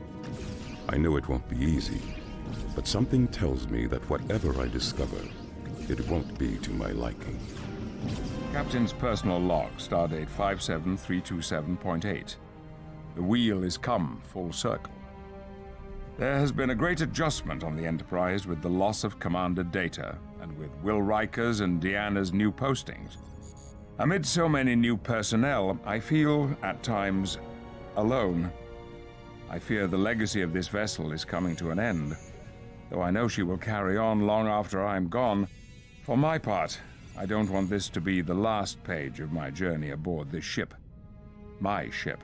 I know it won't be easy, but something tells me that whatever I discover, it won't be to my liking. Captain's personal log, stardate 57327.8. The wheel is come full circle. There has been a great adjustment on the Enterprise with the loss of Commander Data, and with Will Riker's and Deanna's new postings. Amid so many new personnel, I feel, at times, alone. I fear the legacy of this vessel is coming to an end, though I know she will carry on long after I'm gone. For my part, I don't want this to be the last page of my journey aboard this ship. My ship.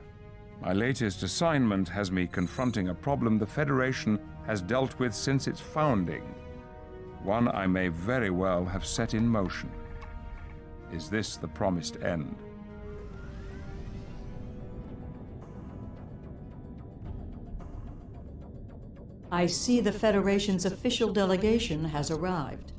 My latest assignment has me confronting a problem the Federation has dealt with since its founding. One I may very well have set in motion. Is this the promised end? I see the Federation's official delegation has arrived.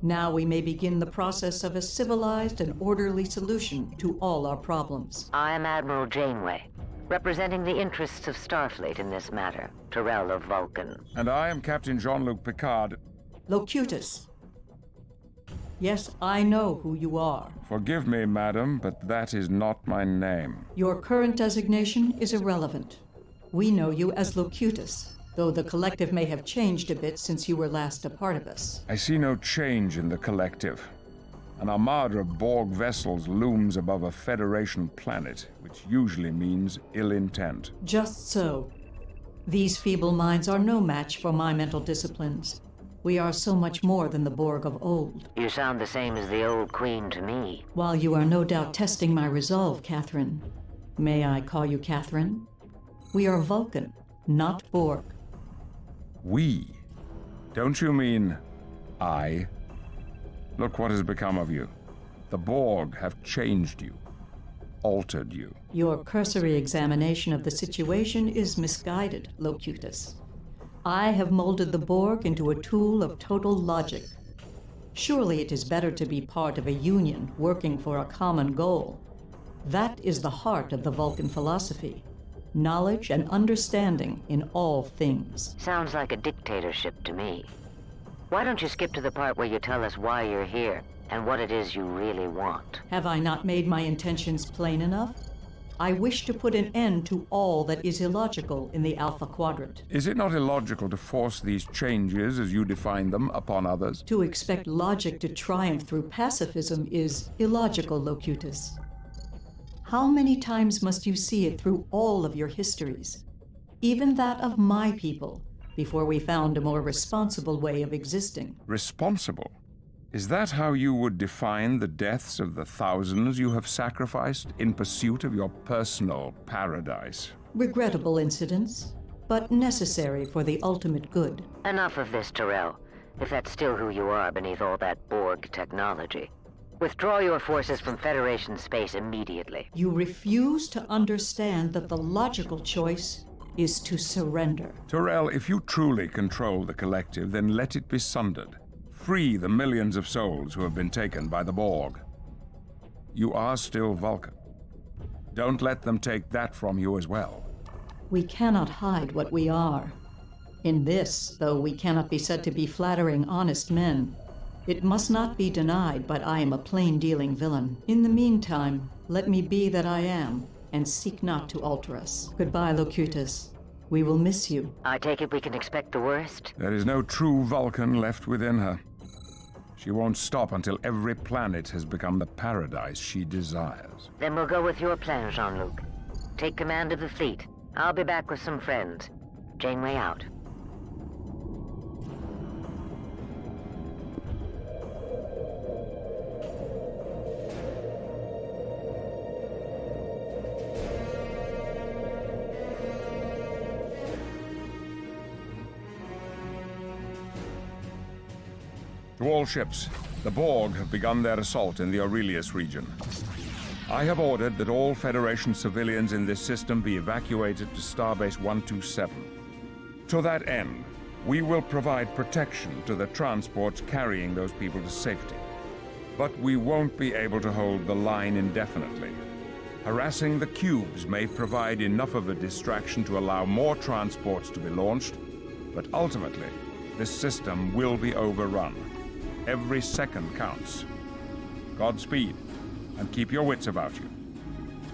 Now we may begin the process of a civilized and orderly solution to all our problems. I am Admiral Janeway, representing the interests of Starfleet in this matter, Tyrell of Vulcan. And I am Captain Jean-Luc Picard. Locutus. Yes, I know who you are. Forgive me, madam, but that is not my name. Your current designation is irrelevant. We know you as Locutus, though the Collective may have changed a bit since you were last a part of us. I see no change in the Collective. An armada of Borg vessels looms above a Federation planet, which usually means ill intent. Just so. These feeble minds are no match for my mental disciplines. We are so much more than the Borg of old. You sound the same as the old Queen to me. While you are no doubt testing my resolve, Catherine, may I call you Catherine? We are Vulcan, not Borg. We? Don't you mean I? Look what has become of you. The Borg have changed you, altered you. Your cursory examination of the situation is misguided, Locutus. I have molded the Borg into a tool of total logic. Surely it is better to be part of a union working for a common goal. That is the heart of the Vulcan philosophy. Knowledge and understanding in all things. Sounds like a dictatorship to me. Why don't you skip to the part where you tell us why you're here and what it is you really want? Have I not made my intentions plain enough? I wish to put an end to all that is illogical in the Alpha Quadrant. Is it not illogical to force these changes, as you define them, upon others? To expect logic to triumph through pacifism is illogical, Locutus. How many times must you see it through all of your histories, even that of my people, before we found a more responsible way of existing? Responsible? Is that how you would define the deaths of the thousands you have sacrificed in pursuit of your personal paradise? Regrettable incidents, but necessary for the ultimate good. Enough of this, Tyrell, if that's still who you are beneath all that Borg technology. Withdraw your forces from Federation space immediately. You refuse to understand that the logical choice is to surrender. Tyrell, if you truly control the collective, then let it be sundered. Free the millions of souls who have been taken by the Borg. You are still Vulcan. Don't let them take that from you as well. We cannot hide what we are. In this, though we cannot be said to be flattering honest men, it must not be denied, but I am a plain-dealing villain. In the meantime, let me be that I am, and seek not to alter us. Goodbye, Locutus. We will miss you. I take it we can expect the worst? There is no true Vulcan left within her. She won't stop until every planet has become the paradise she desires. Then we'll go with your plan, Jean-Luc. Take command of the fleet. I'll be back with some friends. Janeway out. To all ships, the Borg have begun their assault in the Aurelius region. I have ordered that all Federation civilians in this system be evacuated to Starbase 127. To that end, we will provide protection to the transports carrying those people to safety. But we won't be able to hold the line indefinitely. Harassing the cubes may provide enough of a distraction to allow more transports to be launched, but ultimately, this system will be overrun. Every second counts. Godspeed, and keep your wits about you.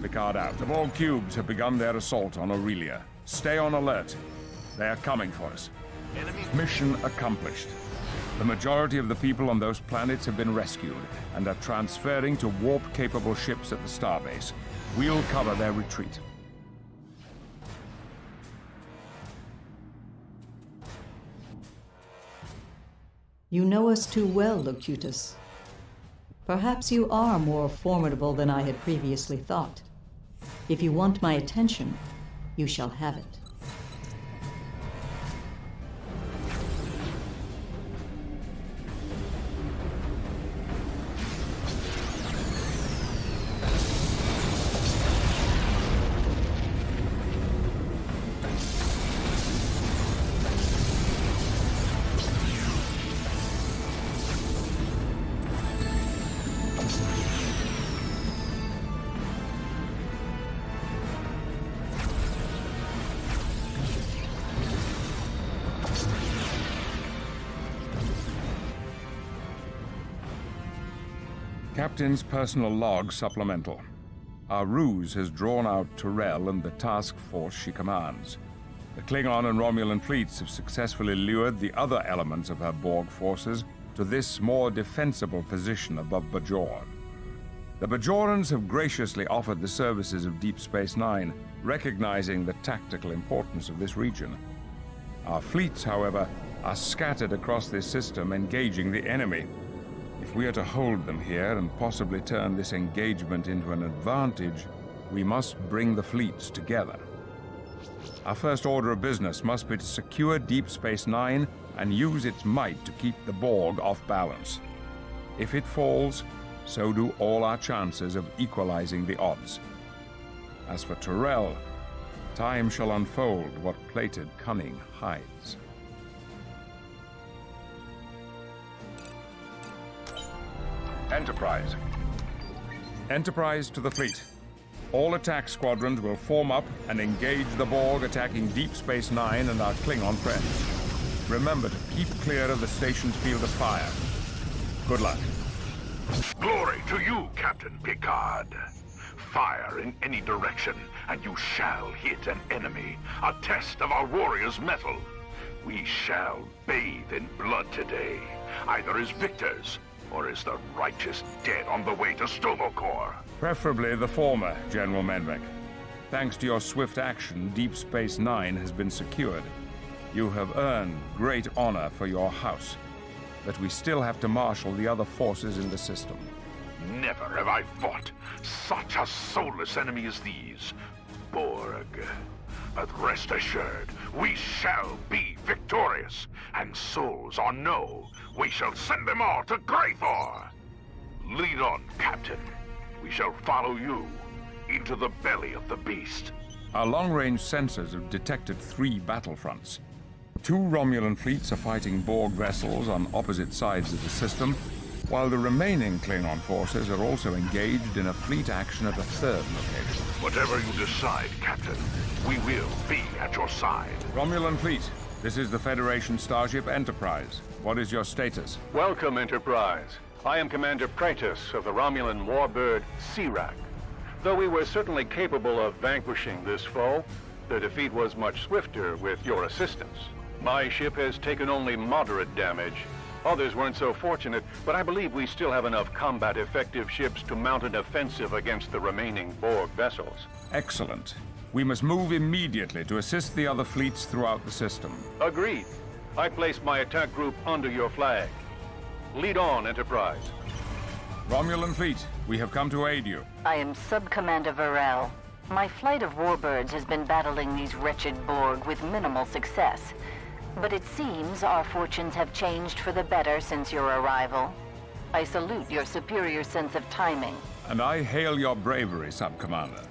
Picard out. The Borg cubes have begun their assault on Aurelia. Stay on alert. They are coming for us. Mission accomplished. The majority of the people on those planets have been rescued and are transferring to warp-capable ships at the Starbase. We'll cover their retreat. You know us too well, Locutus. Perhaps you are more formidable than I had previously thought. If you want my attention, you shall have it. Captain's personal log supplemental. Our ruse has drawn out Tyrell and the task force she commands. The Klingon and Romulan fleets have successfully lured the other elements of her Borg forces to this more defensible position above Bajoran. The Bajorans have graciously offered the services of Deep Space Nine, recognizing the tactical importance of this region. Our fleets, however, are scattered across this system, engaging the enemy. If we are to hold them here and possibly turn this engagement into an advantage, we must bring the fleets together. Our first order of business must be to secure Deep Space Nine and use its might to keep the Borg off balance. If it falls, so do all our chances of equalizing the odds. As for Tyrell, time shall unfold what plated cunning hides. Enterprise. Enterprise to the fleet. All attack squadrons will form up and engage the Borg attacking Deep Space Nine and our Klingon friends. Remember to keep clear of the station's field of fire. Good luck. Glory to you, Captain Picard. Fire in any direction, and you shall hit an enemy. A test of our warriors' mettle. We shall bathe in blood today, either as victors or as the righteous dead on the way to Stovokor. Preferably the former, General Menvek. Thanks to your swift action, Deep Space Nine has been secured. You have earned great honor for your house, but we still have to marshal the other forces in the system. Never have I fought such a soulless enemy as these, Borg. But rest assured, we shall be victorious, and souls or no, we shall send them all to Graythor. Lead on, Captain. We shall follow you into the belly of the beast. Our long-range sensors have detected 3 battlefronts. 2 Romulan fleets are fighting Borg vessels on opposite sides of the system, while the remaining Klingon forces are also engaged in a fleet action at a 3rd location. Whatever you decide, Captain, we will be at your side. Romulan fleet, this is the Federation starship Enterprise. What is your status? Welcome, Enterprise. I am Commander Praetus of the Romulan warbird Sirak. Though we were certainly capable of vanquishing this foe, the defeat was much swifter with your assistance. My ship has taken only moderate damage. Others weren't so fortunate, but I believe we still have enough combat-effective ships to mount an offensive against the remaining Borg vessels. Excellent. We must move immediately to assist the other fleets throughout the system. Agreed. I place my attack group under your flag. Lead on, Enterprise. Romulan fleet, we have come to aid you. I am Sub-Commander Varel. My flight of warbirds has been battling these wretched Borg with minimal success. But it seems our fortunes have changed for the better since your arrival. I salute your superior sense of timing. And I hail your bravery, Sub-Commander.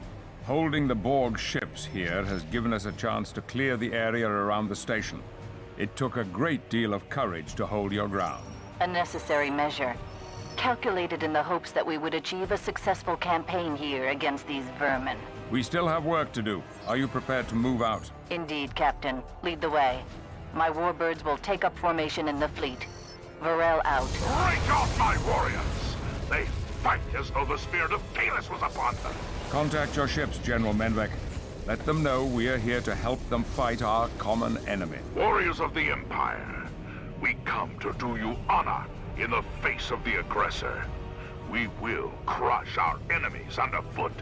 Holding the Borg ships here has given us a chance to clear the area around the station. It took a great deal of courage to hold your ground. A necessary measure, calculated in the hopes that we would achieve a successful campaign here against these vermin. We still have work to do. Are you prepared to move out? Indeed, Captain. Lead the way. My warbirds will take up formation in the fleet. Varel out. Break off my warriors! They fight as though the spirit of Kalis was upon them. Contact your ships, General Menvek. Let them know we are here to help them fight our common enemy. Warriors of the Empire, we come to do you honor in the face of the aggressor. We will crush our enemies underfoot.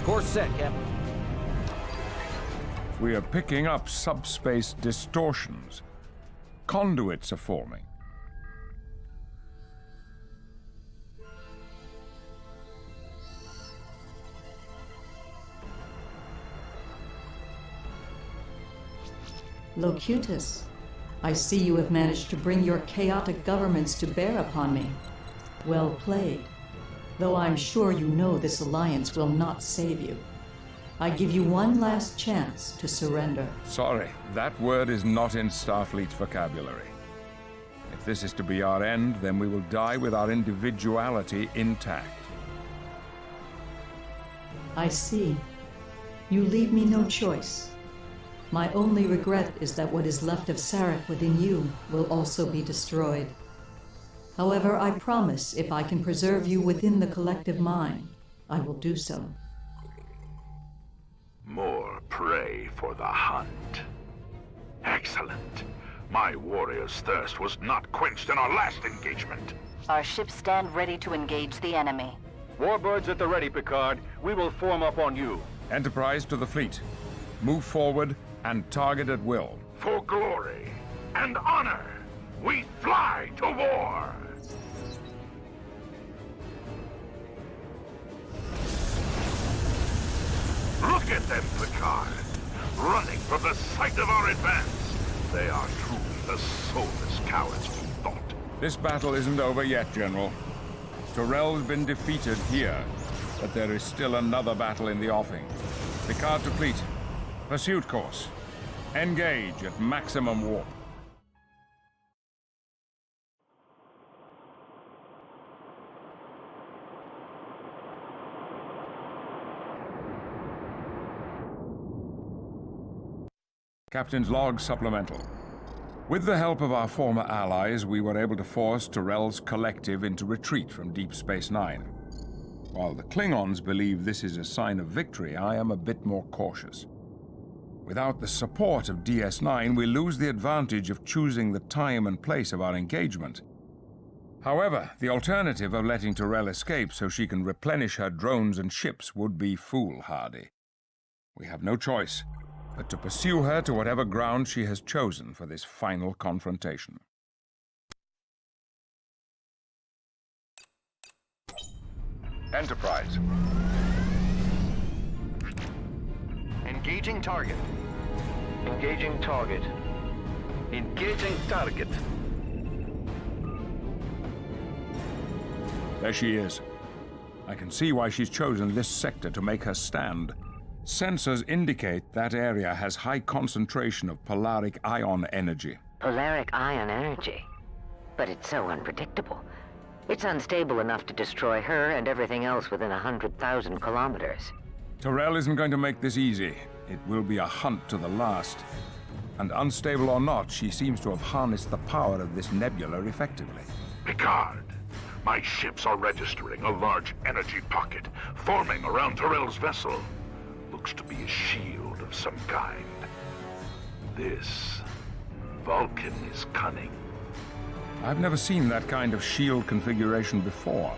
Course set, Captain. We are picking up subspace distortions. Conduits are forming. Locutus, I see you have managed to bring your chaotic governments to bear upon me. Well played. Though I'm sure you know this alliance will not save you. I give you one last chance to surrender. Sorry, that word is not in Starfleet's vocabulary. If this is to be our end, then we will die with our individuality intact. I see. You leave me no choice. My only regret is that what is left of Sarek within you will also be destroyed. However, I promise if I can preserve you within the collective mind, I will do so. More prey for the hunt. Excellent. My warrior's thirst was not quenched in our last engagement. Our ships stand ready to engage the enemy. Warbirds at the ready, Picard. We will form up on you. Enterprise to the fleet. Move forward and target at will. For glory and honor, we fly to war! Look at them, Picard! of the sight of our advance. They are truly the soulless cowards we thought. This battle isn't over yet, General. Tyrell's been defeated here, but there is still another battle in the offing. Picard to fleet. Pursuit course. Engage at maximum warp. Captain's log supplemental. With the help of our former allies, we were able to force Tyrell's collective into retreat from Deep Space Nine. While the Klingons believe this is a sign of victory, I am a bit more cautious. Without the support of DS9, we lose the advantage of choosing the time and place of our engagement. However, the alternative of letting Tyrell escape so she can replenish her drones and ships would be foolhardy. We have no choice but to pursue her to whatever ground she has chosen for this final confrontation. Enterprise. Engaging target. Engaging target. Engaging target. There she is. I can see why she's chosen this sector to make her stand. Sensors indicate that area has high concentration of polaric ion energy. Polaric ion energy? But it's so unpredictable. It's unstable enough to destroy her and everything else within 100,000 kilometers. Tyrell isn't going to make this easy. It will be a hunt to the last. And unstable or not, she seems to have harnessed the power of this nebula effectively. Picard, my ships are registering a large energy pocket forming around Tyrell's vessel. Looks to be a shield of some kind. This Vulcan is cunning. I've never seen that kind of shield configuration before.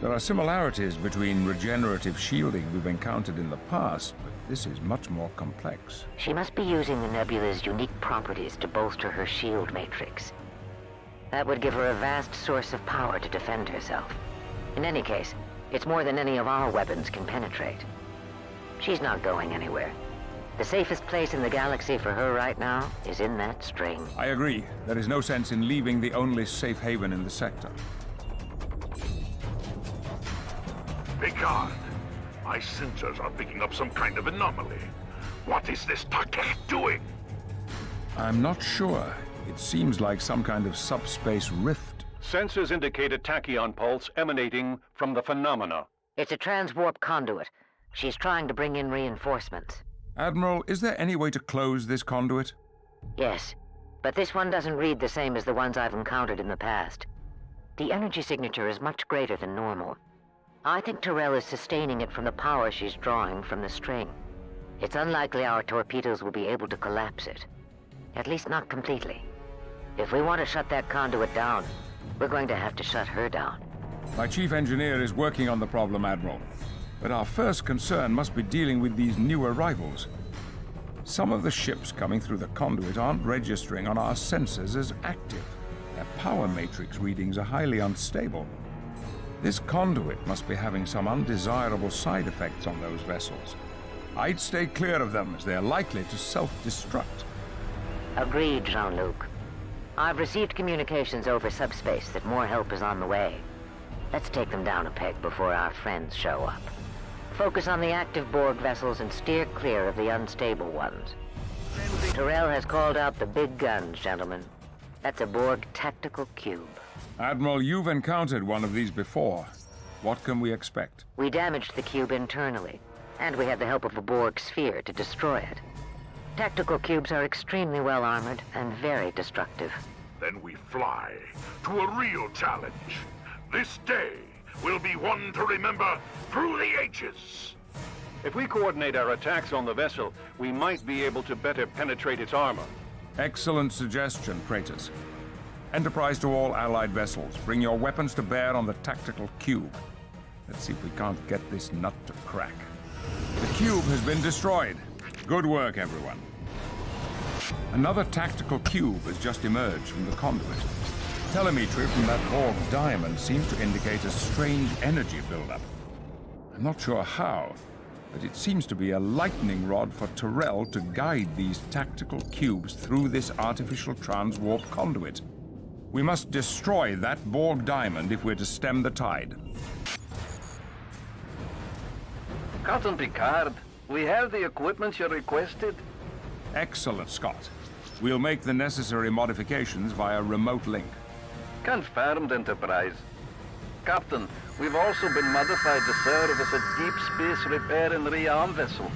There are similarities between regenerative shielding we've encountered in the past, but this is much more complex. She must be using the nebula's unique properties to bolster her shield matrix. That would give her a vast source of power to defend herself. In any case, it's more than any of our weapons can penetrate. She's not going anywhere. The safest place in the galaxy for her right now is in that string. I agree. There is no sense in leaving the only safe haven in the sector. Picard, my sensors are picking up some kind of anomaly. What is this Takek doing? I'm not sure. It seems like some kind of subspace rift. Sensors indicate a tachyon pulse emanating from the phenomena. It's a transwarp conduit. She's trying to bring in reinforcements. Admiral, is there any way to close this conduit? Yes, but this one doesn't read the same as the ones I've encountered in the past. The energy signature is much greater than normal. I think Tyrell is sustaining it from the power she's drawing from the string. It's unlikely our torpedoes will be able to collapse it. At least not completely. If we want to shut that conduit down, we're going to have to shut her down. My chief engineer is working on the problem, Admiral. But our first concern must be dealing with these new arrivals. Some of the ships coming through the conduit aren't registering on our sensors as active. Their power matrix readings are highly unstable. This conduit must be having some undesirable side effects on those vessels. I'd stay clear of them, as they are likely to self-destruct. Agreed, Jean-Luc. I've received communications over subspace that more help is on the way. Let's take them down a peg before our friends show up. Focus on the active Borg vessels and steer clear of the unstable ones. Tyrell has called out the big guns, gentlemen. That's a Borg tactical cube. Admiral, you've encountered one of these before. What can we expect? We damaged the cube internally, and we had the help of a Borg sphere to destroy it. Tactical cubes are extremely well armored and very destructive. Then we fly to a real challenge. This day will be one to remember through the ages. If we coordinate our attacks on the vessel, we might be able to better penetrate its armor. Excellent suggestion, Kratos. Enterprise to all Allied vessels. Bring your weapons to bear on the tactical cube. Let's see if we can't get this nut to crack. The cube has been destroyed. Good work, everyone. Another tactical cube has just emerged from the conduit. Telemetry from that Borg diamond seems to indicate a strange energy buildup. I'm not sure how, but it seems to be a lightning rod for Tyrell to guide these tactical cubes through this artificial transwarp conduit. We must destroy that Borg diamond if we're to stem the tide. Captain Picard, we have the equipment you requested. Excellent, Scott. We'll make the necessary modifications via remote link. Confirmed, Enterprise. Captain, we've also been modified to serve as a deep space repair and rearm vessel.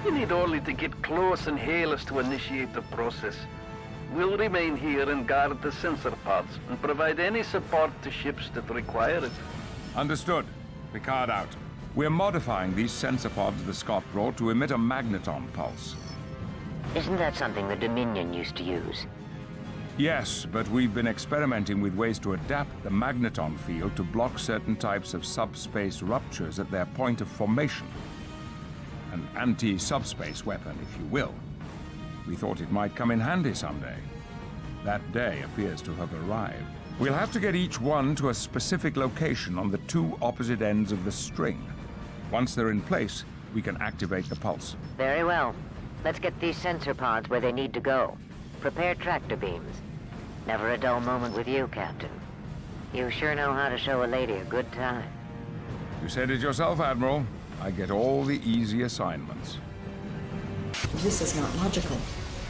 You need only to get close and hail us to initiate the process. We'll remain here and guard the sensor pods and provide any support to ships that require it. Understood. Picard out. We're modifying these sensor pods the Scott brought to emit a magneton pulse. Isn't that something the Dominion used to use? Yes, but we've been experimenting with ways to adapt the magneton field to block certain types of subspace ruptures at their point of formation. An anti-subspace weapon, if you will. We thought it might come in handy someday. That day appears to have arrived. We'll have to get each one to a specific location on the two opposite ends of the string. Once they're in place, we can activate the pulse. Very well. Let's get these sensor pods where they need to go. Prepare tractor beams. Never a dull moment with you, Captain. You sure know how to show a lady a good time. You said it yourself, Admiral. I get all the easy assignments. This is not logical.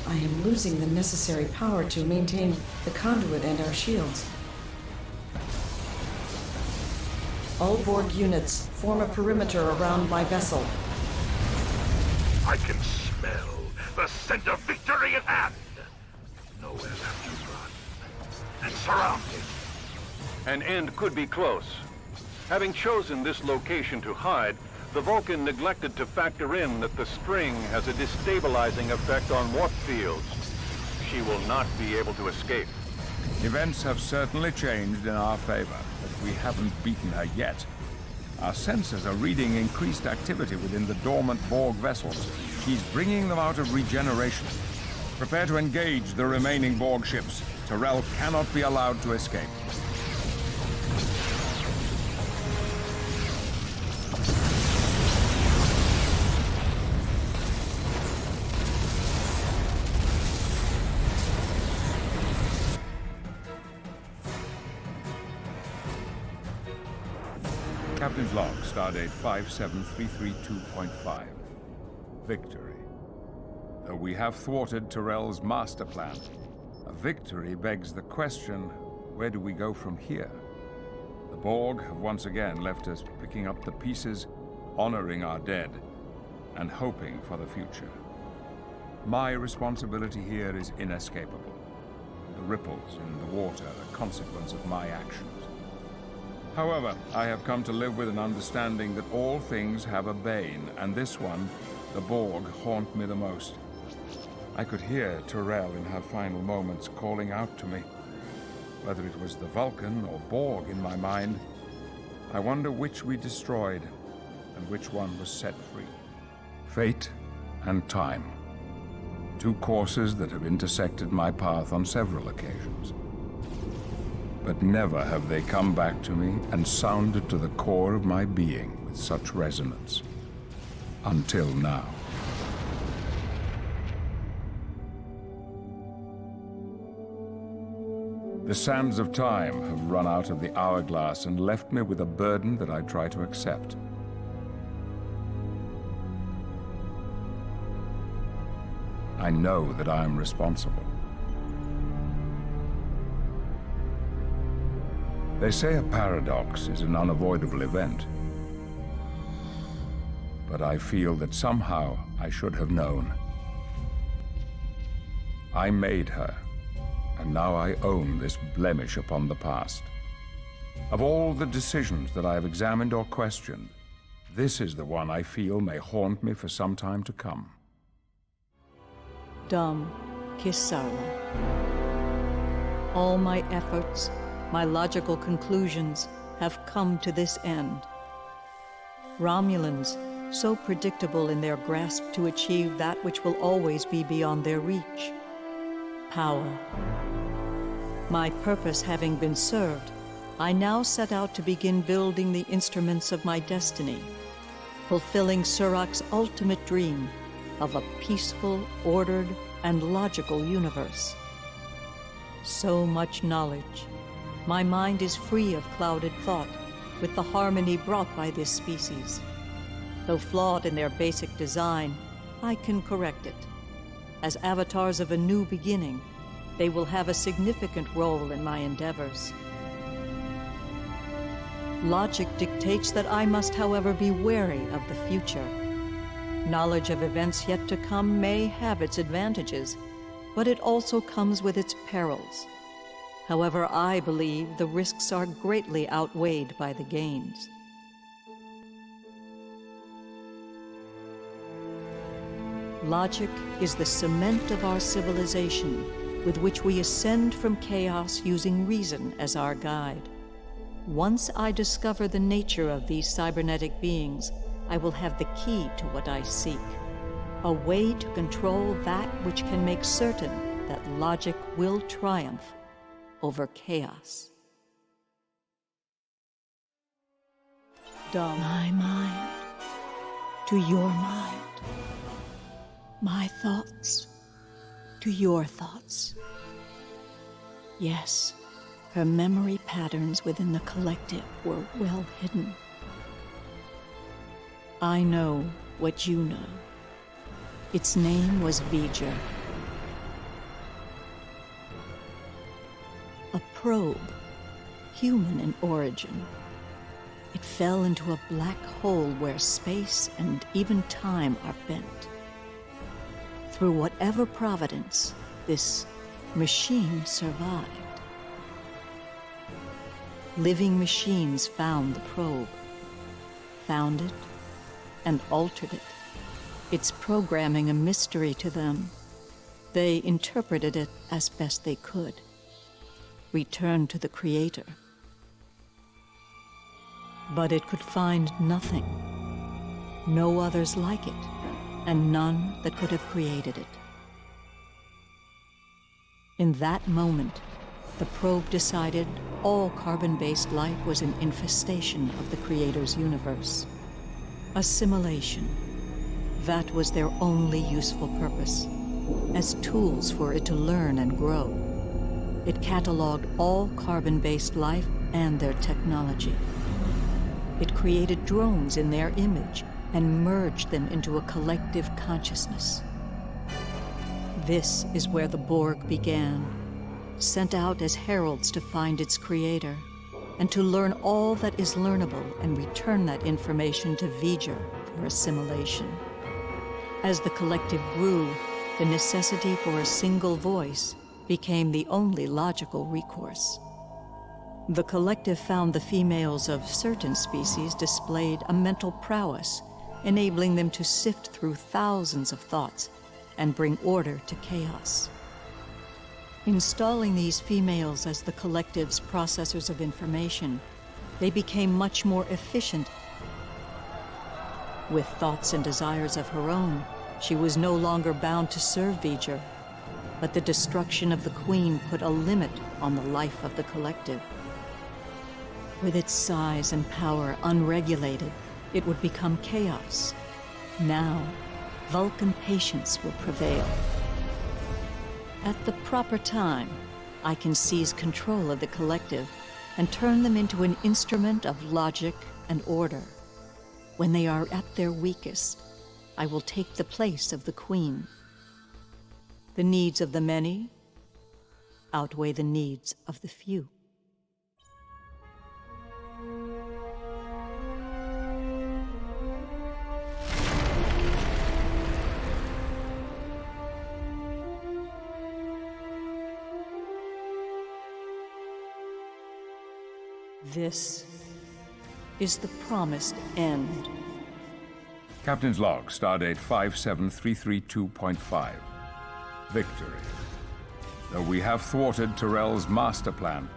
I am losing the necessary power to maintain the conduit and our shields. All Borg units, form a perimeter around my vessel. I can smell the scent of victory at hand. Nowhere left to run. And surrounded. An end could be close. Having chosen this location to hide, the Vulcan neglected to factor in that the string has a destabilizing effect on warp fields. She will not be able to escape. Events have certainly changed in our favor, but we haven't beaten her yet. Our sensors are reading increased activity within the dormant Borg vessels. She's bringing them out of regeneration. Prepare to engage the remaining Borg ships. Tyrell cannot be allowed to escape. Captain's log, stardate 57332.5. Victory. Though we have thwarted Tyrell's master plan, a victory begs the question, where do we go from here? The Borg have once again left us picking up the pieces, honoring our dead, and hoping for the future. My responsibility here is inescapable. The ripples in the water are a consequence of my actions. However, I have come to live with an understanding that all things have a bane, and this one, the Borg, haunt me the most. I could hear Tyrell in her final moments calling out to me. Whether it was the Vulcan or Borg in my mind, I wonder which we destroyed and which one was set free. Fate and time. Two courses that have intersected my path on several occasions. But never have they come back to me and sounded to the core of my being with such resonance. Until now. The sands of time have run out of the hourglass and left me with a burden that I try to accept. I know that I am responsible. They say a paradox is an unavoidable event. But I feel that somehow I should have known. I made her, and now I own this blemish upon the past. Of all the decisions that I have examined or questioned, this is the one I feel may haunt me for some time to come. Dum Kisarla. All my efforts, my logical conclusions have come to this end. Romulans, so predictable in their grasp to achieve that which will always be beyond their reach. Power. My purpose having been served, I now set out to begin building the instruments of my destiny. fulfilling Surak's ultimate dream of a peaceful, ordered, and logical universe. So much knowledge. My mind is free of clouded thought, with the harmony brought by this species. Though flawed in their basic design, I can correct it. As avatars of a new beginning, they will have a significant role in my endeavors. Logic dictates that I must, however, be wary of the future. Knowledge of events yet to come may have its advantages, but it also comes with its perils. However, I believe the risks are greatly outweighed by the gains. Logic is the cement of our civilization, with which we ascend from chaos using reason as our guide. Once I discover the nature of these cybernetic beings, I will have the key to what I seek. A way to control that which can make certain that logic will triumph over chaos. My mind to your mind. My thoughts to your thoughts. Yes, her memory patterns within the collective were well hidden. I know what you know. Its name was V'ger. A probe, human in origin. It fell into a black hole where space and even time are bent. Through whatever providence, this machine survived. Living machines found the probe, found it, and altered it, its programming a mystery to them. They interpreted it as best they could, returned to the Creator. But it could find nothing, no others like it, and none that could have created it. In that moment, the probe decided all carbon-based life was an infestation of the Creator's universe. Assimilation. That was their only useful purpose, as tools for it to learn and grow. It cataloged all carbon-based life and their technology. It created drones in their image and merged them into a collective consciousness. This is where the Borg began, sent out as heralds to find its creator, and to learn all that is learnable and return that information to V'ger for assimilation. As the collective grew, the necessity for a single voice became the only logical recourse. The collective found the females of certain species displayed a mental prowess, enabling them to sift through thousands of thoughts and bring order to chaos. Installing these females as the collective's processors of information, they became much more efficient. With thoughts and desires of her own, she was no longer bound to serve V'ger, but the destruction of the Queen put a limit on the life of the collective. With its size and power unregulated, it would become chaos. Now, Vulcan patience will prevail. At the proper time, I can seize control of the collective and turn them into an instrument of logic and order. When they are at their weakest, I will take the place of the Queen. The needs of the many outweigh the needs of the few. This is the promised end. Captain's log, stardate 57332.5. Victory. Though we have thwarted Tyrell's master plan,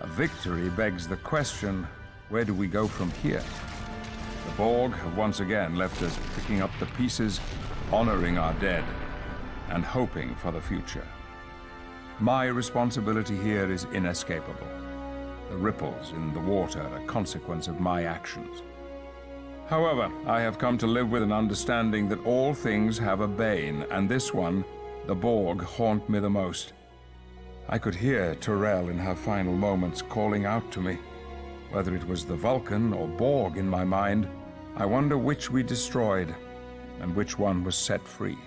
a victory begs the question, where do we go from here? The Borg have once again left us picking up the pieces, honoring our dead, and hoping for the future. My responsibility here is inescapable. The ripples in the water are a consequence of my actions. However, I have come to live with an understanding that all things have a bane, and this one, the Borg, haunt me the most. I could hear Tyrell in her final moments calling out to me. Whether it was the Vulcan or Borg in my mind, I wonder which we destroyed and which one was set free.